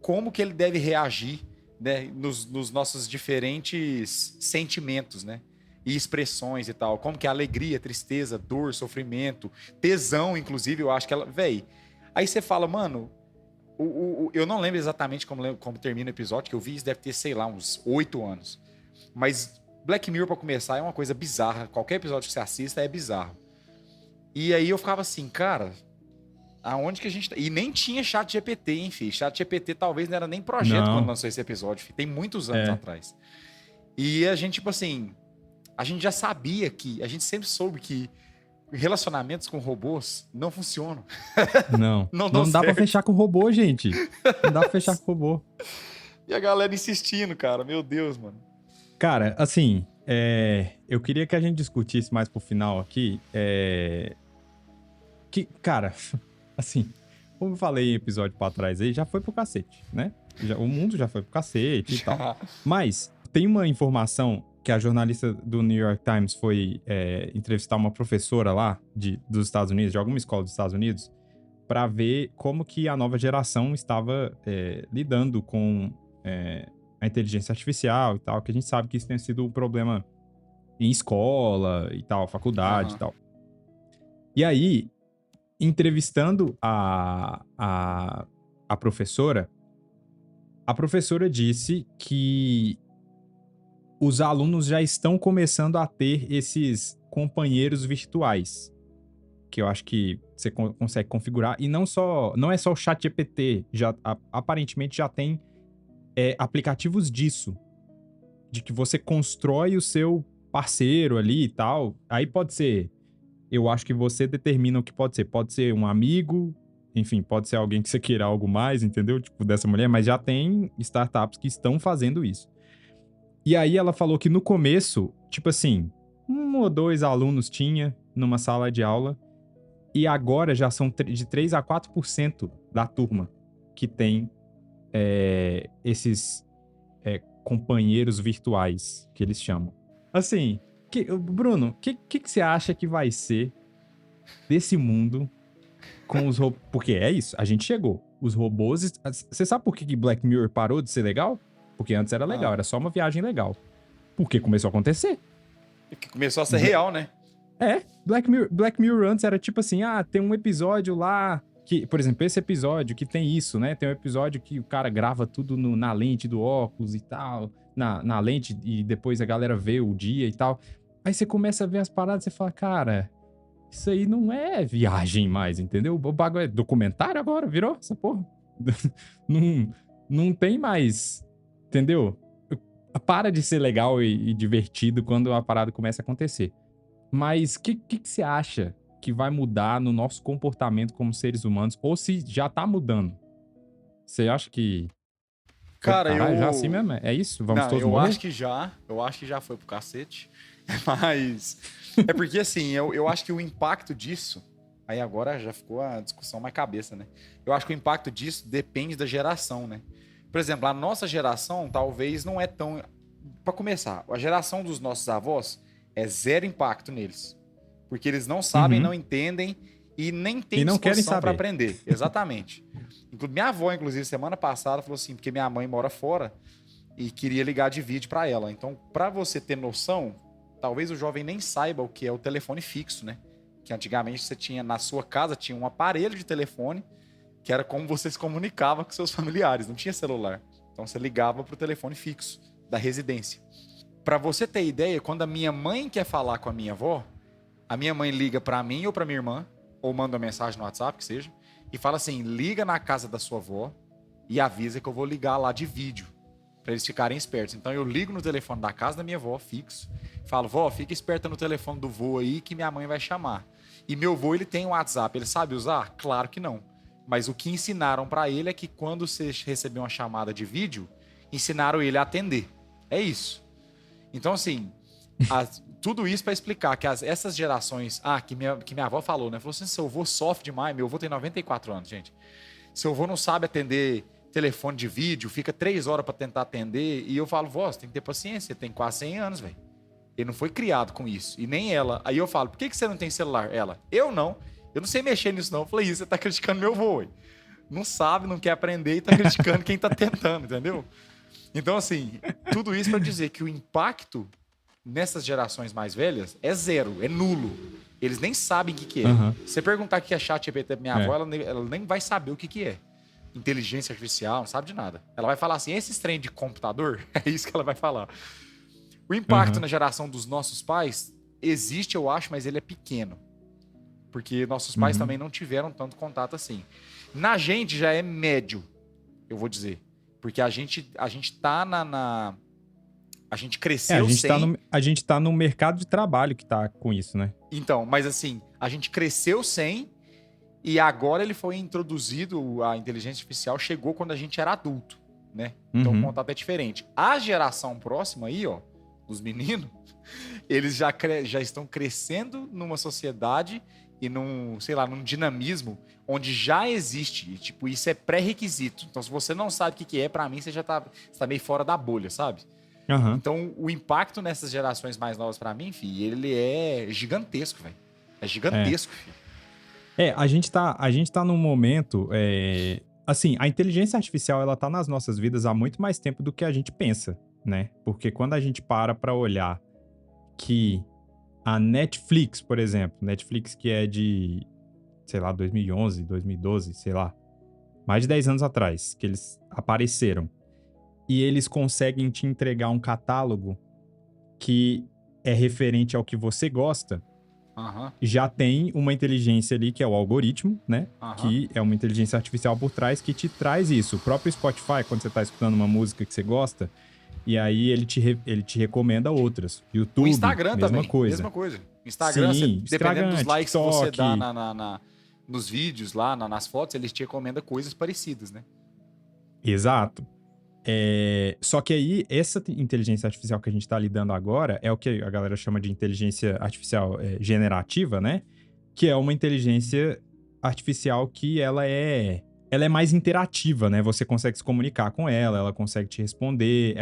como que ele deve reagir, né? Nos nossos diferentes sentimentos, né? E expressões e tal. Como que é alegria, tristeza, dor, sofrimento, tesão, inclusive, eu acho que ela... Véi, aí você fala, mano... eu não lembro exatamente como termina o episódio, que eu vi isso deve ter, sei lá, uns 8 anos. Mas Black Mirror, pra começar, é uma coisa bizarra. Qualquer episódio que você assista é bizarro. E aí eu ficava assim, cara, aonde que a gente tá? E nem tinha chat GPT, hein, filho? Chat GPT talvez não era nem projeto quando Não, lançou esse episódio, filho. Tem muitos anos é, atrás. E a gente, tipo assim, a gente já sabia a gente sempre soube que relacionamentos com robôs não funcionam. não. Não dão Não dá pra certo. fechar com robô, gente. Não dá pra fechar com robô. E a galera insistindo, cara. Meu Deus, mano. Cara, assim, eu queria que a gente discutisse mais pro final aqui, que, cara, assim, como eu falei em episódio pra trás aí, já foi pro cacete, né? O mundo já foi pro cacete e tal. Já. Mas tem uma informação que a jornalista do New York Times foi entrevistar uma professora lá dos Estados Unidos, de alguma escola dos Estados Unidos, para ver como que a nova geração estava lidando com a inteligência artificial e tal, que a gente sabe que isso tem sido um problema em escola e tal, faculdade e Aham. tal. E aí, entrevistando a professora, a professora disse que os alunos já estão começando a ter esses companheiros virtuais, que eu acho que você consegue configurar. E não é só o chat GPT, aparentemente já tem aplicativos disso, de que você constrói o seu parceiro ali e tal. Aí pode ser, eu acho que você determina o que pode ser. Pode ser um amigo, enfim, pode ser alguém que você queira algo mais, entendeu? Tipo, dessa mulher, mas já tem startups que estão fazendo isso. E aí ela falou que no começo, tipo assim, 1 ou 2 alunos tinha numa sala de aula, e agora já são de 3 a 4% da turma que tem esses companheiros virtuais, que eles chamam. Assim, Bruno, o que você acha que vai ser desse mundo com os robôs? Porque é isso, a gente chegou. Os robôs. Você sabe por que Black Mirror parou de ser legal? Porque antes era legal, Ah. era só uma viagem legal. Porque começou a acontecer. Que começou a ser real, né? Black Mirror antes era tipo assim, tem um episódio lá que, por exemplo, esse episódio que tem isso, né? Tem um episódio que o cara grava tudo na lente do óculos e tal, na lente, e depois a galera vê o dia e tal. Aí você começa a ver as paradas e você fala, cara, isso aí não é viagem mais, entendeu? O bagulho é documentário agora, virou essa porra. não, não tem mais, entendeu? Para de ser legal e divertido quando a parada começa a acontecer. Mas o que você acha que vai mudar no nosso comportamento como seres humanos? Ou se já tá mudando? Você acha que foi pro Cara, caralho já assim mesmo? É isso? Vamos Não, todos morrer? eu acho que já foi pro cacete. Mas é porque assim, eu acho que o impacto disso, aí agora já ficou a discussão mais cabeça, né? Eu acho que o impacto disso depende da geração, né? Por exemplo, a nossa geração talvez não é tão. Para começar, a geração dos nossos avós é zero impacto neles. Porque eles não sabem, Uhum. não entendem e nem tem E não querem disposição para saber. aprender. Exatamente. Minha avó, inclusive, semana passada, falou assim, porque minha mãe mora fora e queria ligar de vídeo para ela. Então, para você ter noção, talvez o jovem nem saiba o que é o telefone fixo, né? Que antigamente você tinha, na sua casa, tinha um aparelho de telefone que era como você se comunicava com seus familiares, não tinha celular. Então você ligava pro telefone fixo da residência. Para você ter ideia, quando a minha mãe quer falar com a minha avó, a minha mãe liga para mim ou para minha irmã, ou manda uma mensagem no WhatsApp, que seja, e fala assim: liga na casa da sua avó e avisa que eu vou ligar lá de vídeo, para eles ficarem espertos. Então eu ligo no telefone da casa da minha avó, fixo, falo: vó, fica esperta no telefone do vô aí que minha mãe vai chamar. E meu vô, ele tem um WhatsApp, ele sabe usar? Claro que não. Mas o que ensinaram para ele é que quando você receber uma chamada de vídeo, ensinaram ele a atender. É isso. Então, assim, tudo isso para explicar que essas gerações... que minha avó falou, né? Falou assim, seu avô sofre demais. Meu avô tem 94 anos, gente. Seu avô não sabe atender telefone de vídeo, fica 3 horas para tentar atender. E eu falo, vó, você tem que ter paciência, tem quase 100 anos, velho. Ele não foi criado com isso. E nem ela. Aí eu falo, por que você não tem celular? Ela, eu não. Eu não sei mexer nisso, não. Eu falei, isso, você tá criticando meu avô, ué. Não sabe, não quer aprender e tá criticando quem tá tentando, entendeu? Então, assim, tudo isso para dizer que o impacto nessas gerações mais velhas é zero, é nulo. Eles nem sabem o que é. Aham. Se você perguntar o que é ChatGPT pra minha avó, ela nem vai saber o que é. Inteligência artificial, não sabe de nada. Ela vai falar assim, esses trem de computador, é isso que ela vai falar. O impacto na geração dos nossos pais existe, eu acho, mas ele é pequeno. Porque nossos pais também não tiveram tanto contato assim. Na gente já é médio, eu vou dizer. Porque a gente tá a gente cresceu sem... A gente tá no mercado de trabalho que tá com isso, né? Então, mas assim, a gente cresceu sem e agora ele foi introduzido, a inteligência artificial chegou quando a gente era adulto, né? Então o contato é diferente. A geração próxima aí, ó, dos meninos, eles já estão crescendo numa sociedade e num dinamismo onde já existe, e, tipo, isso é pré-requisito. Então, se você não sabe o que é, pra mim, você tá meio fora da bolha, sabe? Então, o impacto nessas gerações mais novas, pra mim, filho, ele é gigantesco, velho. É gigantesco, filho. A gente tá num momento... Assim, a inteligência artificial, ela tá nas nossas vidas há muito mais tempo do que a gente pensa, né? Porque quando a gente para olhar que a Netflix, por exemplo, Netflix que é de, sei lá, 2011, 2012, sei lá, mais de 10 anos atrás que eles apareceram, e eles conseguem te entregar um catálogo que é referente ao que você gosta, já tem uma inteligência ali, que é o algoritmo, né? Que é uma inteligência artificial por trás que te traz isso. O próprio Spotify, quando você tá escutando uma música que você gosta, e aí ele te recomenda outras. YouTube, o Instagram mesma também, coisa. mesma coisa. Instagram, Sim, dependendo dos likes que você TikTok. dá nos vídeos lá, nas fotos, eles te recomendam coisas parecidas, né? Exato. Só que aí, essa inteligência artificial que a gente tá lidando agora é o que a galera chama de inteligência artificial generativa, né? Que é uma inteligência artificial que ela é mais interativa, né? Você consegue se comunicar com ela consegue te responder,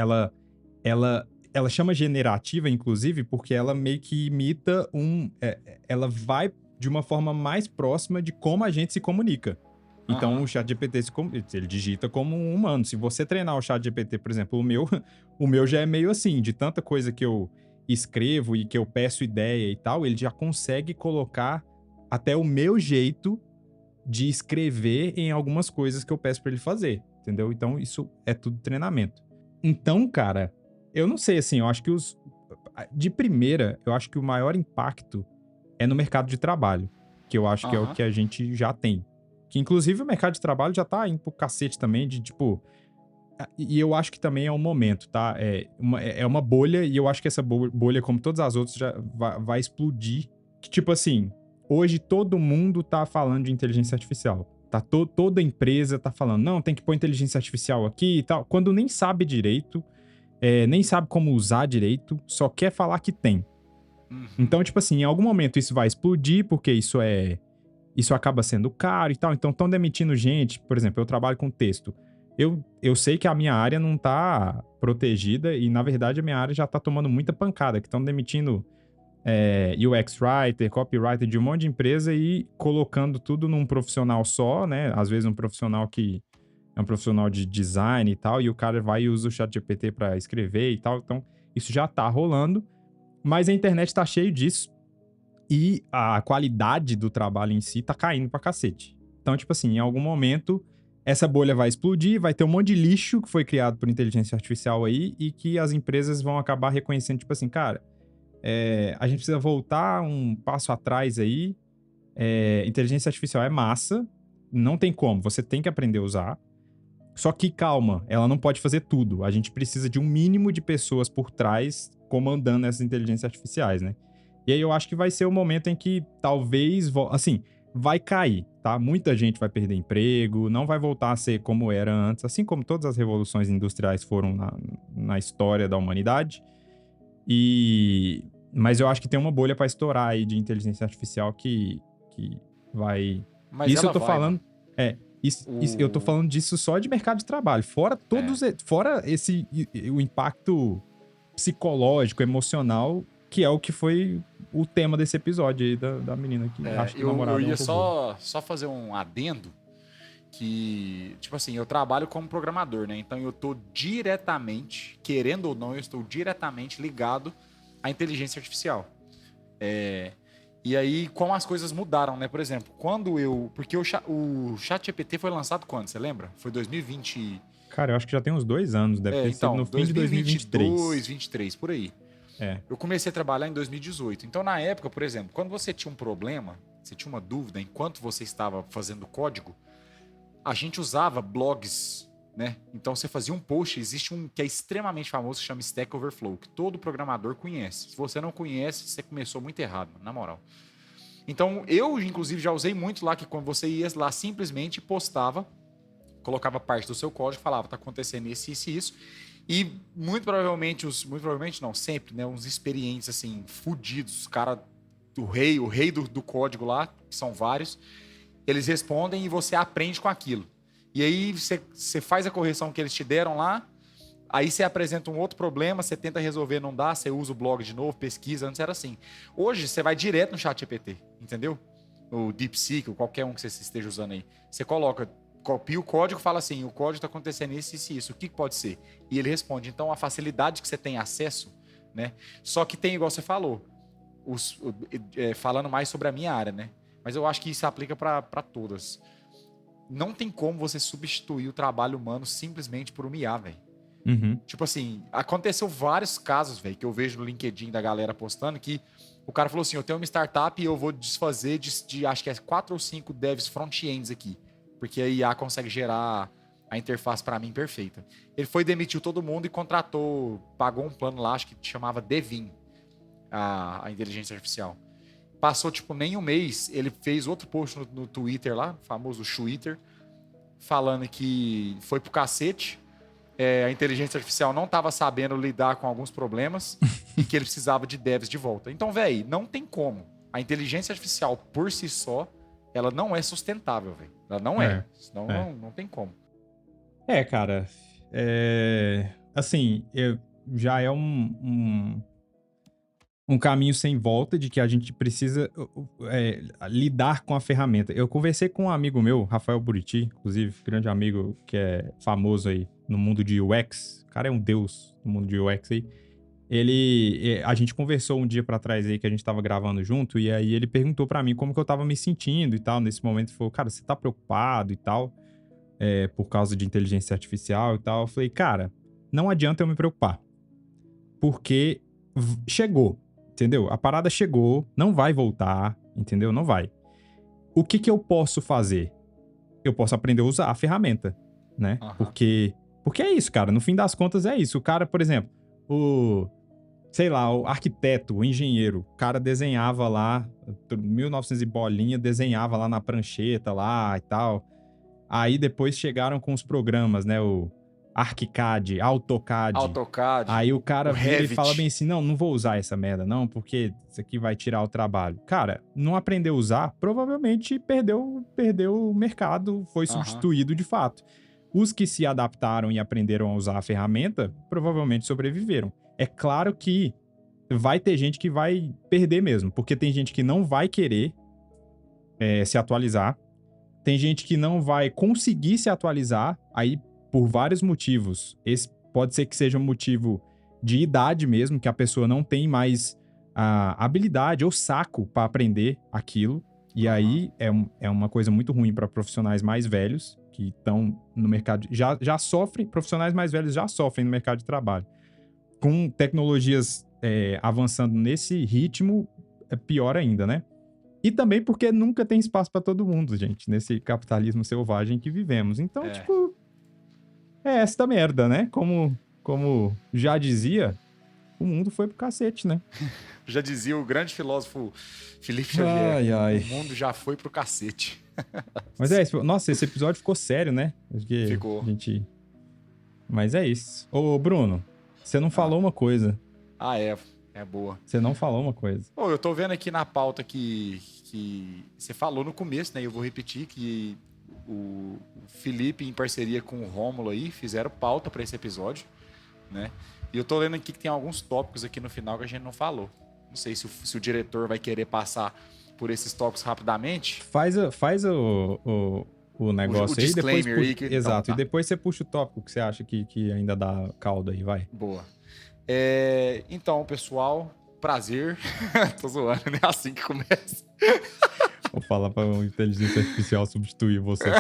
ela chama generativa, inclusive, porque ela meio que imita ela vai de uma forma mais próxima de como a gente se comunica. Então, o ChatGPT, ele digita como um humano. Se você treinar o ChatGPT, por exemplo, o meu já é meio assim, de tanta coisa que eu escrevo e que eu peço ideia e tal, ele já consegue colocar até o meu jeito de escrever em algumas coisas que eu peço pra ele fazer, entendeu? Então, isso é tudo treinamento. Então, cara, eu não sei, assim, eu acho que de primeira, eu acho que o maior impacto é no mercado de trabalho, que eu acho que é o que a gente já tem. Que, inclusive, o mercado de trabalho já tá indo pro cacete também, de, tipo... E eu acho que também é um momento, tá? É uma bolha, e eu acho que essa bolha, como todas as outras, já vai explodir. Que, tipo assim, hoje todo mundo tá falando de inteligência artificial. Toda empresa tá falando, não, tem que pôr inteligência artificial aqui e tal. Quando nem sabe direito, nem sabe como usar direito, só quer falar que tem. Então, tipo assim, em algum momento isso vai explodir, porque isso acaba sendo caro e tal. Então, estão demitindo gente. Por exemplo, eu trabalho com texto. Eu sei que a minha área não tá protegida e, na verdade, a minha área já tá tomando muita pancada, que estão demitindo UX writer, copywriter de um monte de empresa e colocando tudo num profissional só, né? Às vezes um profissional que é um profissional de design e tal, e o cara vai e usa o ChatGPT para escrever e tal. Então, isso já tá rolando, mas a internet tá cheio disso e a qualidade do trabalho em si tá caindo pra cacete. Então, tipo assim, em algum momento, essa bolha vai explodir, vai ter um monte de lixo que foi criado por inteligência artificial aí e que as empresas vão acabar reconhecendo, tipo assim, cara, a gente precisa voltar um passo atrás aí. Inteligência artificial é massa, não tem como, você tem que aprender a usar. Só que calma, ela não pode fazer tudo. A gente precisa de um mínimo de pessoas por trás comandando essas inteligências artificiais, né? E aí eu acho que vai ser o momento em que talvez, assim, vai cair, tá? Muita gente vai perder emprego, não vai voltar a ser como era antes, assim como todas as revoluções industriais foram na história da humanidade. Mas eu acho que tem uma bolha pra estourar aí de inteligência artificial que vai... Mas Isso eu ela tô vai, mano. falando... eu tô falando disso só de mercado de trabalho. Fora fora o impacto psicológico, emocional, que é o que foi o tema desse episódio aí da menina que acha que o Eu namorado é um ia robô. só fazer um adendo que, tipo assim, eu trabalho como programador, né? Então eu tô diretamente, querendo ou não, eu estou diretamente ligado à inteligência artificial. E aí, como as coisas mudaram, né? Por exemplo, porque o ChatGPT foi lançado quando, você lembra? Foi 2020. Cara, eu acho que já tem uns 2 anos, deve ter sido no Então, fim de 2022, 2023. 2023, por aí. É. Eu comecei a trabalhar em 2018. Então, na época, por exemplo, quando você tinha um problema, você tinha uma dúvida enquanto você estava fazendo código, a gente usava blogs, né? Então você fazia um post, existe um que é extremamente famoso, que chama Stack Overflow, que todo programador conhece. Se você não conhece, você começou muito errado, na moral. Então eu, inclusive, já usei muito lá, que quando você ia lá simplesmente postava, colocava parte do seu código, falava, tá acontecendo isso, isso e isso. E muito provavelmente não, sempre, né? Uns experientes, assim, fudidos, os caras, o rei do código lá, que são vários, eles respondem e você aprende com aquilo. E aí você faz a correção que eles te deram lá, aí você apresenta um outro problema, você tenta resolver, não dá, você usa o blog de novo, pesquisa, antes era assim. Hoje você vai direto no ChatGPT, entendeu? O DeepSeek, ou qualquer um que você esteja usando aí. Você copia o código, fala assim, o código está acontecendo isso, isso e isso, o que pode ser? E ele responde. Então a facilidade que você tem acesso, né? Só que tem, igual você falou, falando mais sobre a minha área, né? Mas eu acho que isso aplica para todas. Não tem como você substituir o trabalho humano simplesmente por uma IA, velho. Uhum. Tipo assim, aconteceu vários casos, velho, que eu vejo no LinkedIn da galera postando que o cara falou assim, eu tenho uma startup e eu vou desfazer de acho que é 4 ou 5 devs front-ends aqui, porque a IA consegue gerar a interface para mim perfeita. Ele foi, demitiu todo mundo e pagou um plano lá, acho que chamava Devin, a inteligência artificial. Passou, tipo, nem um mês, ele fez outro post no Twitter lá, famoso Twitter, falando que foi pro cacete, a inteligência artificial não estava sabendo lidar com alguns problemas e que ele precisava de devs de volta. Então, velho, não tem como. A inteligência artificial, por si só, ela não é sustentável, velho. Ela não é. Senão não tem como. Cara. Assim, já é um caminho sem volta de que a gente precisa lidar com a ferramenta. Eu conversei com um amigo meu, Rafael Buriti, inclusive, grande amigo que é famoso aí no mundo de UX. O cara é um deus no mundo de UX aí. A gente conversou um dia pra trás aí que a gente tava gravando junto, e aí ele perguntou pra mim como que eu tava me sentindo e tal. Nesse momento ele falou, cara, você tá preocupado e tal, por causa de inteligência artificial e tal. Eu falei, cara, não adianta eu me preocupar, porque chegou. Entendeu? A parada chegou, não vai voltar, entendeu? Não vai. O que eu posso fazer? Eu posso aprender a usar a ferramenta, né? Uhum. Porque é isso, cara. No fim das contas é isso. O cara, por exemplo, o arquiteto, o engenheiro, o cara desenhava lá, 1900 e bolinha, desenhava lá na prancheta lá e tal. Aí depois chegaram com os programas, né? O ArchiCAD, AutoCAD. Aí o cara vira e fala bem assim, não vou usar essa merda não, porque isso aqui vai tirar o trabalho. Cara, não aprendeu a usar, provavelmente perdeu o mercado, foi substituído de fato. Os que se adaptaram e aprenderam a usar a ferramenta, provavelmente sobreviveram. É claro que vai ter gente que vai perder mesmo, porque tem gente que não vai querer se atualizar, tem gente que não vai conseguir se atualizar, aí por vários motivos. Esse pode ser que seja um motivo de idade mesmo, que a pessoa não tem mais a habilidade ou saco para aprender aquilo, e aí é uma coisa muito ruim para profissionais mais velhos, que estão no mercado, já sofrem, profissionais mais velhos já sofrem no mercado de trabalho. Com tecnologias avançando nesse ritmo, é pior ainda, né? E também porque nunca tem espaço para todo mundo, gente, nesse capitalismo selvagem que vivemos. Então, tipo, é esta merda, né? Como já dizia, o mundo foi pro cacete, né? Já dizia o grande filósofo Felipe Xavier, Ai, ai. o mundo já foi pro cacete. Mas é isso. Nossa, esse episódio ficou sério, né? Porque Ficou. Mas é isso. Ô, Bruno, você não falou uma coisa. Ah, é boa. Você não falou uma coisa. Ô, eu tô vendo aqui na pauta que você falou no começo, né? Eu vou repetir que o Felipe, em parceria com o Rômulo aí, fizeram pauta para esse episódio, né? E eu tô lendo aqui que tem alguns tópicos aqui no final que a gente não falou. Não sei se o diretor vai querer passar por esses tópicos rapidamente. Faz o negócio aí, depois puxa, aí. Exato, então, tá. E depois você puxa o tópico que você acha que ainda dá caldo aí, vai. Boa. Então, pessoal, prazer. Tô zoando, né? Assim que começa. Vou falar pra inteligência artificial substituir você.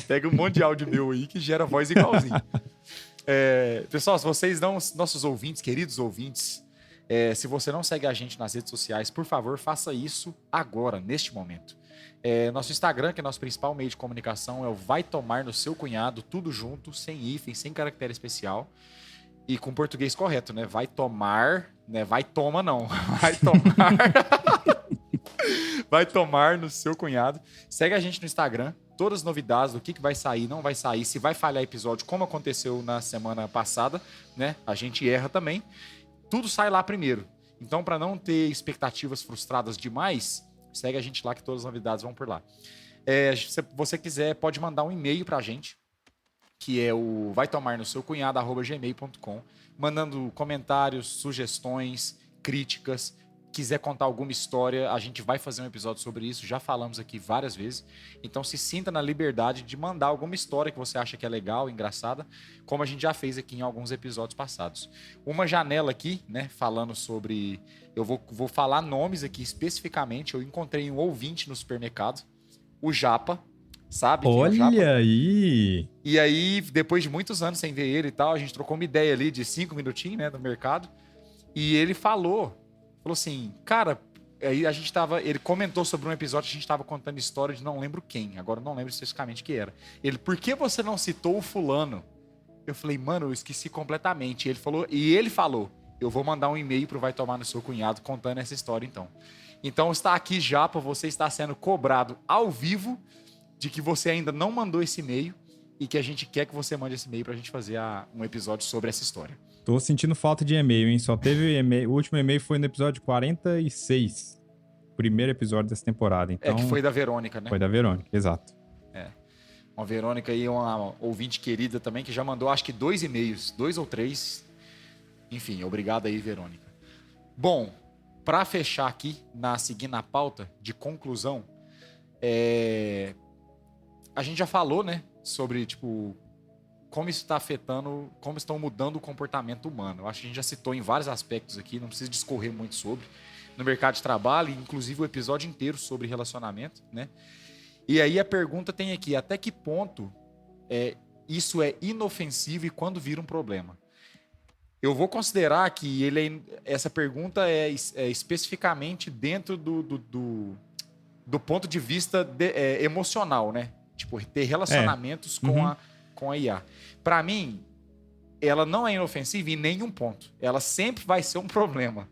Pega um monte de áudio meu aí que gera voz igualzinho. Pessoal, se vocês não... Nossos ouvintes, queridos ouvintes, se você não segue a gente nas redes sociais, por favor, faça isso agora, neste momento. Nosso Instagram, que é nosso principal meio de comunicação, é o Vai Tomar no Seu Cunhado, tudo junto, sem hífen, sem caractere especial. E com português correto, né? Vai tomar, né? Vai toma não. Vai tomar. Vai tomar no seu cunhado. Segue a gente no Instagram. Todas as novidades do que vai sair, não vai sair, se vai falhar episódio, como aconteceu na semana passada, né? A gente erra também. Tudo sai lá primeiro. Então, para não ter expectativas frustradas demais, segue a gente lá que todas as novidades vão por lá. Se você quiser, pode mandar um e-mail pra gente, que é o vaitomarnoseucunhado@gmail.com, mandando comentários, sugestões, críticas. Quiser contar alguma história, a gente vai fazer um episódio sobre isso, já falamos aqui várias vezes. Então se sinta na liberdade de mandar alguma história que você acha que é legal, engraçada, como a gente já fez aqui em alguns episódios passados. Uma janela aqui, né, falando sobre... Eu vou falar nomes aqui especificamente. Eu encontrei um ouvinte no supermercado, o Japa, sabe? Olha aí! E aí, depois de muitos anos sem ver ele e tal, a gente trocou uma ideia ali de 5 minutinhos, né, no mercado. E ele falou assim, cara, aí ele comentou sobre um episódio, a gente tava contando história de não lembro quem, agora não lembro especificamente quem era. Ele, por que você não citou o fulano? Eu falei, mano, eu esqueci completamente. Ele falou, eu vou mandar um e-mail pro Vai Tomar no Seu Cunhado contando essa história então. Então está aqui já, você está sendo cobrado ao vivo de que você ainda não mandou esse e-mail e que a gente quer que você mande esse e-mail pra gente fazer um episódio sobre essa história. Tô sentindo falta de e-mail, hein? Só teve e-mail. O último e-mail foi no episódio 46. Primeiro episódio dessa temporada. Então, que foi da Verônica, né? Foi da Verônica, exato. Uma Verônica aí, uma ouvinte querida também, que já mandou acho que 2 e-mails, 2 ou 3. Enfim, obrigado aí, Verônica. Bom, pra fechar aqui, seguindo a pauta de conclusão, a gente já falou, né, sobre, tipo, como isso está afetando, como estão mudando o comportamento humano. Eu acho que a gente já citou em vários aspectos aqui, não precisa discorrer muito sobre, no mercado de trabalho, inclusive o episódio inteiro sobre relacionamento, né? E aí a pergunta tem aqui, até que ponto isso é inofensivo e quando vira um problema? Eu vou considerar que essa pergunta é especificamente dentro do ponto de vista emocional, né? Tipo, ter relacionamentos com a IA. Para mim, ela não é inofensiva em nenhum ponto. Ela sempre vai ser um problema.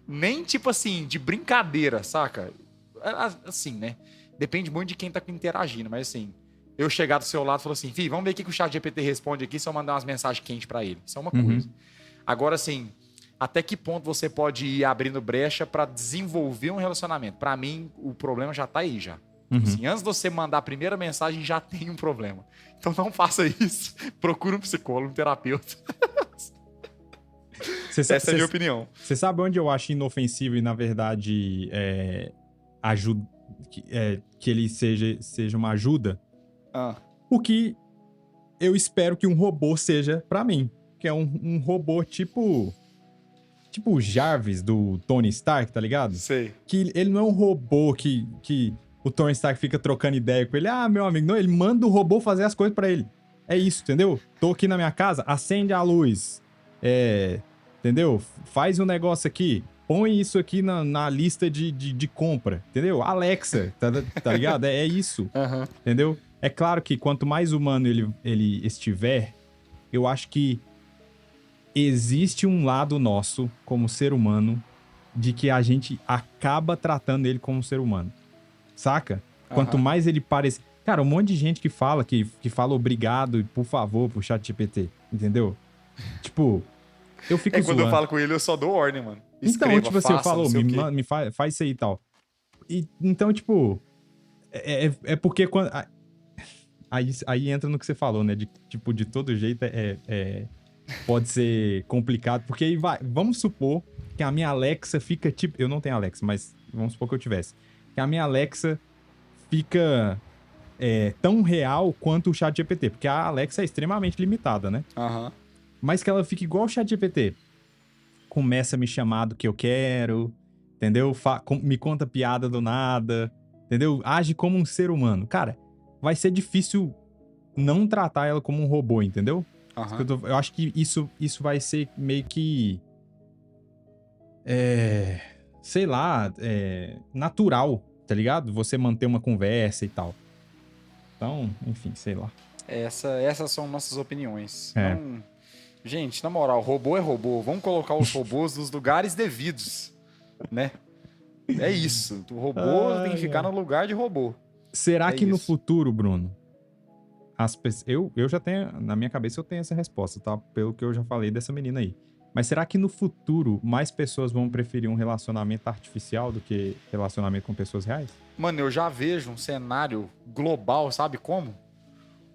Nem tipo assim, de brincadeira, saca? Assim, né? Depende muito de quem tá interagindo, mas assim, eu chegar do seu lado e falar assim, Fih, vamos ver o que o ChatGPT responde aqui se eu mandar umas mensagens quentes para ele. Isso é uma coisa. Agora, assim, até que ponto você pode ir abrindo brecha para desenvolver um relacionamento? Para mim, o problema já tá aí, já. Assim, antes de você mandar a primeira mensagem, já tem um problema. Então não faça isso. Procure um psicólogo, um terapeuta. Essa é a minha opinião. Você sabe onde eu acho inofensivo e, na verdade, ajuda, que ele seja uma ajuda? Ah, O que eu espero que um robô seja pra mim. Que é um robô tipo o Jarvis do Tony Stark, tá ligado? sei. Que ele não é um robô que o Tony Stark fica trocando ideia com ele. Ah, meu amigo, não, ele manda o robô fazer as coisas pra ele. É isso, entendeu? Tô aqui na minha casa, acende a luz. Entendeu? Faz um negócio aqui. Põe isso aqui na lista de compra, entendeu? Alexa, tá ligado? É isso, Aham. entendeu? É claro que quanto mais humano ele estiver, eu acho que existe um lado nosso, como ser humano, de que a gente acaba tratando ele como ser humano. Saca? Quanto Aham. mais ele parece... Cara, um monte de gente que fala obrigado e por favor pro ChatGPT, entendeu? Tipo, eu fico Quando eu zoando. falo com ele, eu só dou ordem, mano. Então, Escreva, tipo assim, eu faça, falo, não sei o quê. faz isso aí e tal. Então, tipo, é porque quando... Aí entra no que você falou, né? De, tipo, de todo jeito pode ser complicado, porque aí vamos supor que a minha Alexa fica tipo... Eu não tenho Alexa, mas vamos supor que eu tivesse. Que a minha Alexa fica tão real quanto o ChatGPT, porque a Alexa é extremamente limitada, né? Aham. Mas que ela fica igual o ChatGPT. Começa a me chamar do que eu quero, entendeu? Me conta piada do nada, entendeu? Age como um ser humano. Cara, vai ser difícil não tratar ela como um robô, entendeu? Aham. Eu acho que isso vai ser meio que... sei lá, natural, tá ligado? Você manter uma conversa e tal. Então, enfim, sei lá. Essas são nossas opiniões. É. Não... Gente, na moral, robô é robô. Vamos colocar os robôs nos lugares devidos, né? É isso. O robô tem que ficar no lugar de robô. Será É que no isso. futuro, Bruno, eu já tenho, na minha cabeça eu tenho essa resposta, tá? Pelo que eu já falei dessa menina aí. Mas será que no futuro mais pessoas vão preferir um relacionamento artificial do que relacionamento com pessoas reais? Mano, eu já vejo um cenário global, sabe como?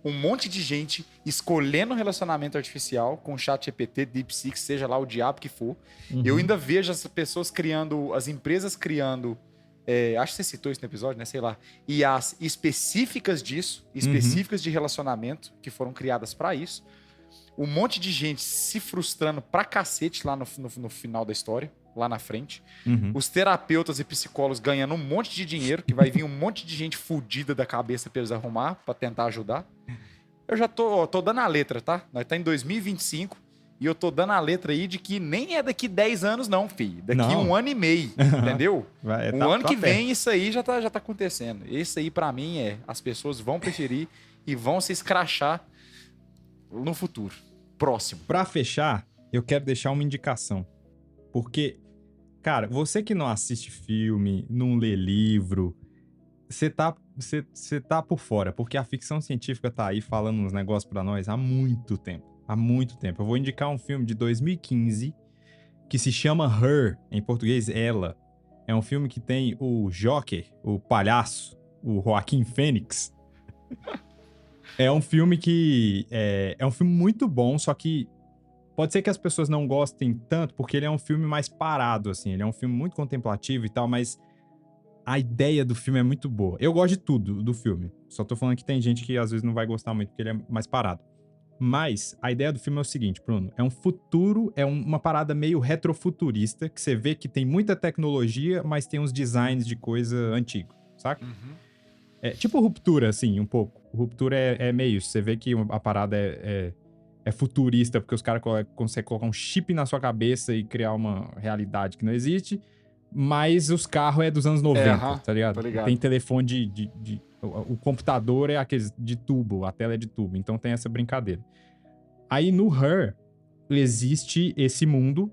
Um monte de gente escolhendo um relacionamento artificial com chat GPT, DeepSeek, seja lá o diabo que for. Eu ainda vejo as pessoas criando, as empresas criando, acho que você citou isso no episódio, né? Sei lá. E as específicas disso, específicas de relacionamento, que foram criadas para isso. Um monte de gente se frustrando pra cacete lá no final da história, lá na frente. Os terapeutas e psicólogos ganhando um monte de dinheiro, que vai vir um monte de gente fodida da cabeça pra eles arrumar, pra tentar ajudar. Eu já tô dando a letra, tá? Nós tá em 2025 e eu tô dando a letra aí de que nem é daqui 10 anos não, filho. Daqui Não. 1 ano e meio, entendeu? Tá Ano que perto. vem isso aí já tá acontecendo. Esse aí pra mim as pessoas vão preferir e vão se escrachar no futuro, próximo. Pra fechar, eu quero deixar uma indicação. Porque, cara, você que não assiste filme, não lê livro, você tá por fora, porque a ficção científica tá aí falando uns negócios pra nós há muito tempo. Há muito tempo. Eu vou indicar um filme de 2015 que se chama Her, em português, Ela. É um filme que tem o Joker, o palhaço, o Joaquim Fênix. É um filme que... É um filme muito bom, só que pode ser que as pessoas não gostem tanto, porque ele é um filme mais parado, assim. Ele é um filme muito contemplativo e tal, mas a ideia do filme é muito boa. Eu gosto de tudo do filme. Só tô falando que tem gente que às vezes não vai gostar muito, porque ele é mais parado. Mas a ideia do filme é o seguinte, Bruno. É um futuro, uma parada meio retrofuturista, que você vê que tem muita tecnologia, mas tem uns designs de coisa antigo, saca? É tipo Ruptura, assim, um pouco. Ruptura é meio isso. Você vê que a parada é futurista, porque os caras conseguem colocar um chip na sua cabeça e criar uma realidade que não existe, mas os carros é dos anos 90, tá ligado? Tô ligado. Tem telefone o computador é aqueles de tubo, a tela é de tubo, então tem essa brincadeira. Aí no Her, existe esse mundo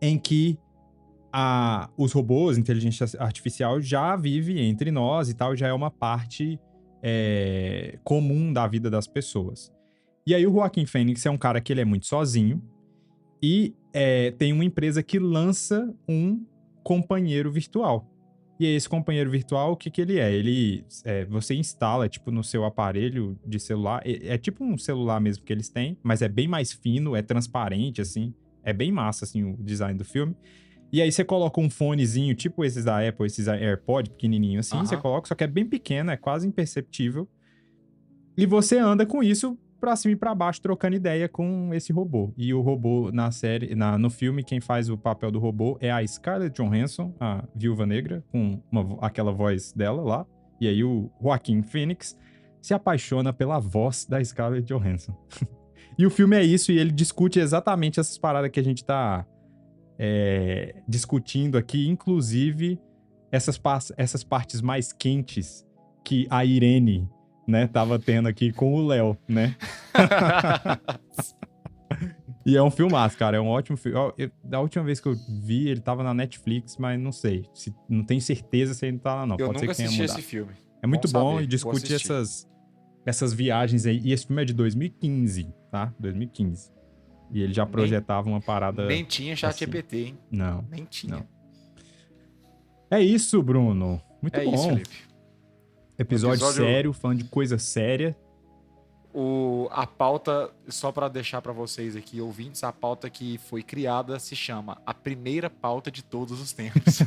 em que os robôs, inteligência artificial, já vive entre nós e tal, já é uma parte comum da vida das pessoas. E aí o Joaquim Fênix é um cara que ele é muito sozinho e tem uma empresa que lança um companheiro virtual. E aí esse companheiro virtual, o que ele é? Você instala, tipo, no seu aparelho de celular. É tipo um celular mesmo que eles têm, mas é bem mais fino, é transparente, assim. É bem massa, assim, o design do filme. E aí você coloca um fonezinho, tipo esses da Apple, esses AirPod pequenininho assim, você coloca, só que é bem pequeno, é quase imperceptível. E você anda com isso pra cima e pra baixo, trocando ideia com esse robô. E o robô na série, no filme, quem faz o papel do robô é a Scarlett Johansson, a Viúva Negra, com aquela voz dela lá. E aí o Joaquin Phoenix se apaixona pela voz da Scarlett Johansson. E o filme é isso, e ele discute exatamente essas paradas que a gente tá discutindo aqui, inclusive essas partes mais quentes que a Irene, né, tava tendo aqui com o Léo, né? E é um filmaço, cara, é um ótimo filme. Da última vez que eu vi, ele tava na Netflix, mas não sei, não tenho certeza se ele tá lá não. Eu Pode ser nunca que tenha assisti mudado. esse filme. É muito bom e Vou discute assistir. essas viagens aí. E esse filme é de 2015, tá? 2015. E ele já projetava uma parada... Nem tinha chat assim. GPT, hein? Não. Nem tinha. Não. É isso, Bruno. Muito bom. Isso, Felipe. Episódio sério, falando de coisa séria. A pauta, só para deixar para vocês aqui, ouvintes, a pauta que foi criada se chama A Primeira Pauta de Todos os Tempos.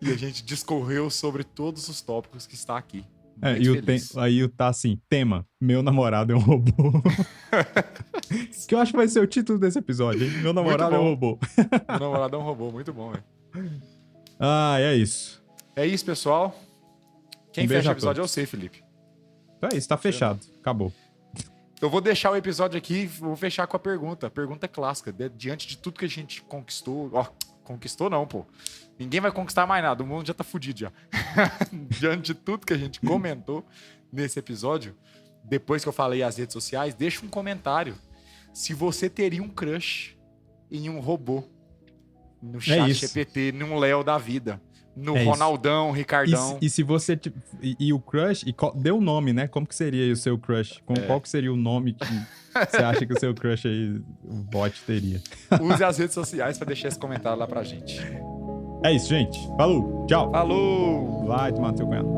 E a gente discorreu sobre todos os tópicos que está aqui. Aí tá assim, tema, meu namorado é um robô. Que eu acho que vai ser o título desse episódio, hein? Meu namorado é um robô. Meu namorado é um robô, muito bom, velho. É isso. É isso, pessoal. Quem fecha o episódio é você, Felipe. Então é isso, tá fechado. Acabou. Eu vou deixar o episódio aqui, vou fechar com a pergunta. A pergunta clássica. Diante de tudo que a gente conquistou... conquistou não, pô. Ninguém vai conquistar mais nada, o mundo já tá fudido já. Diante de tudo que a gente comentou nesse episódio, depois que eu falei as redes sociais, deixa um comentário. Se você teria um crush em um robô, no chat GPT, num Léo da vida, no Ronaldão, isso. Ricardão. E se você... E o crush... Dê um nome, né? Como que seria o seu crush? Qual que seria o nome que você acha que o seu crush aí, o bot, teria? Use as redes sociais pra deixar esse comentário lá pra gente. É isso, gente. Falou. Tchau. Falou. Vai tomar no seu cunhado.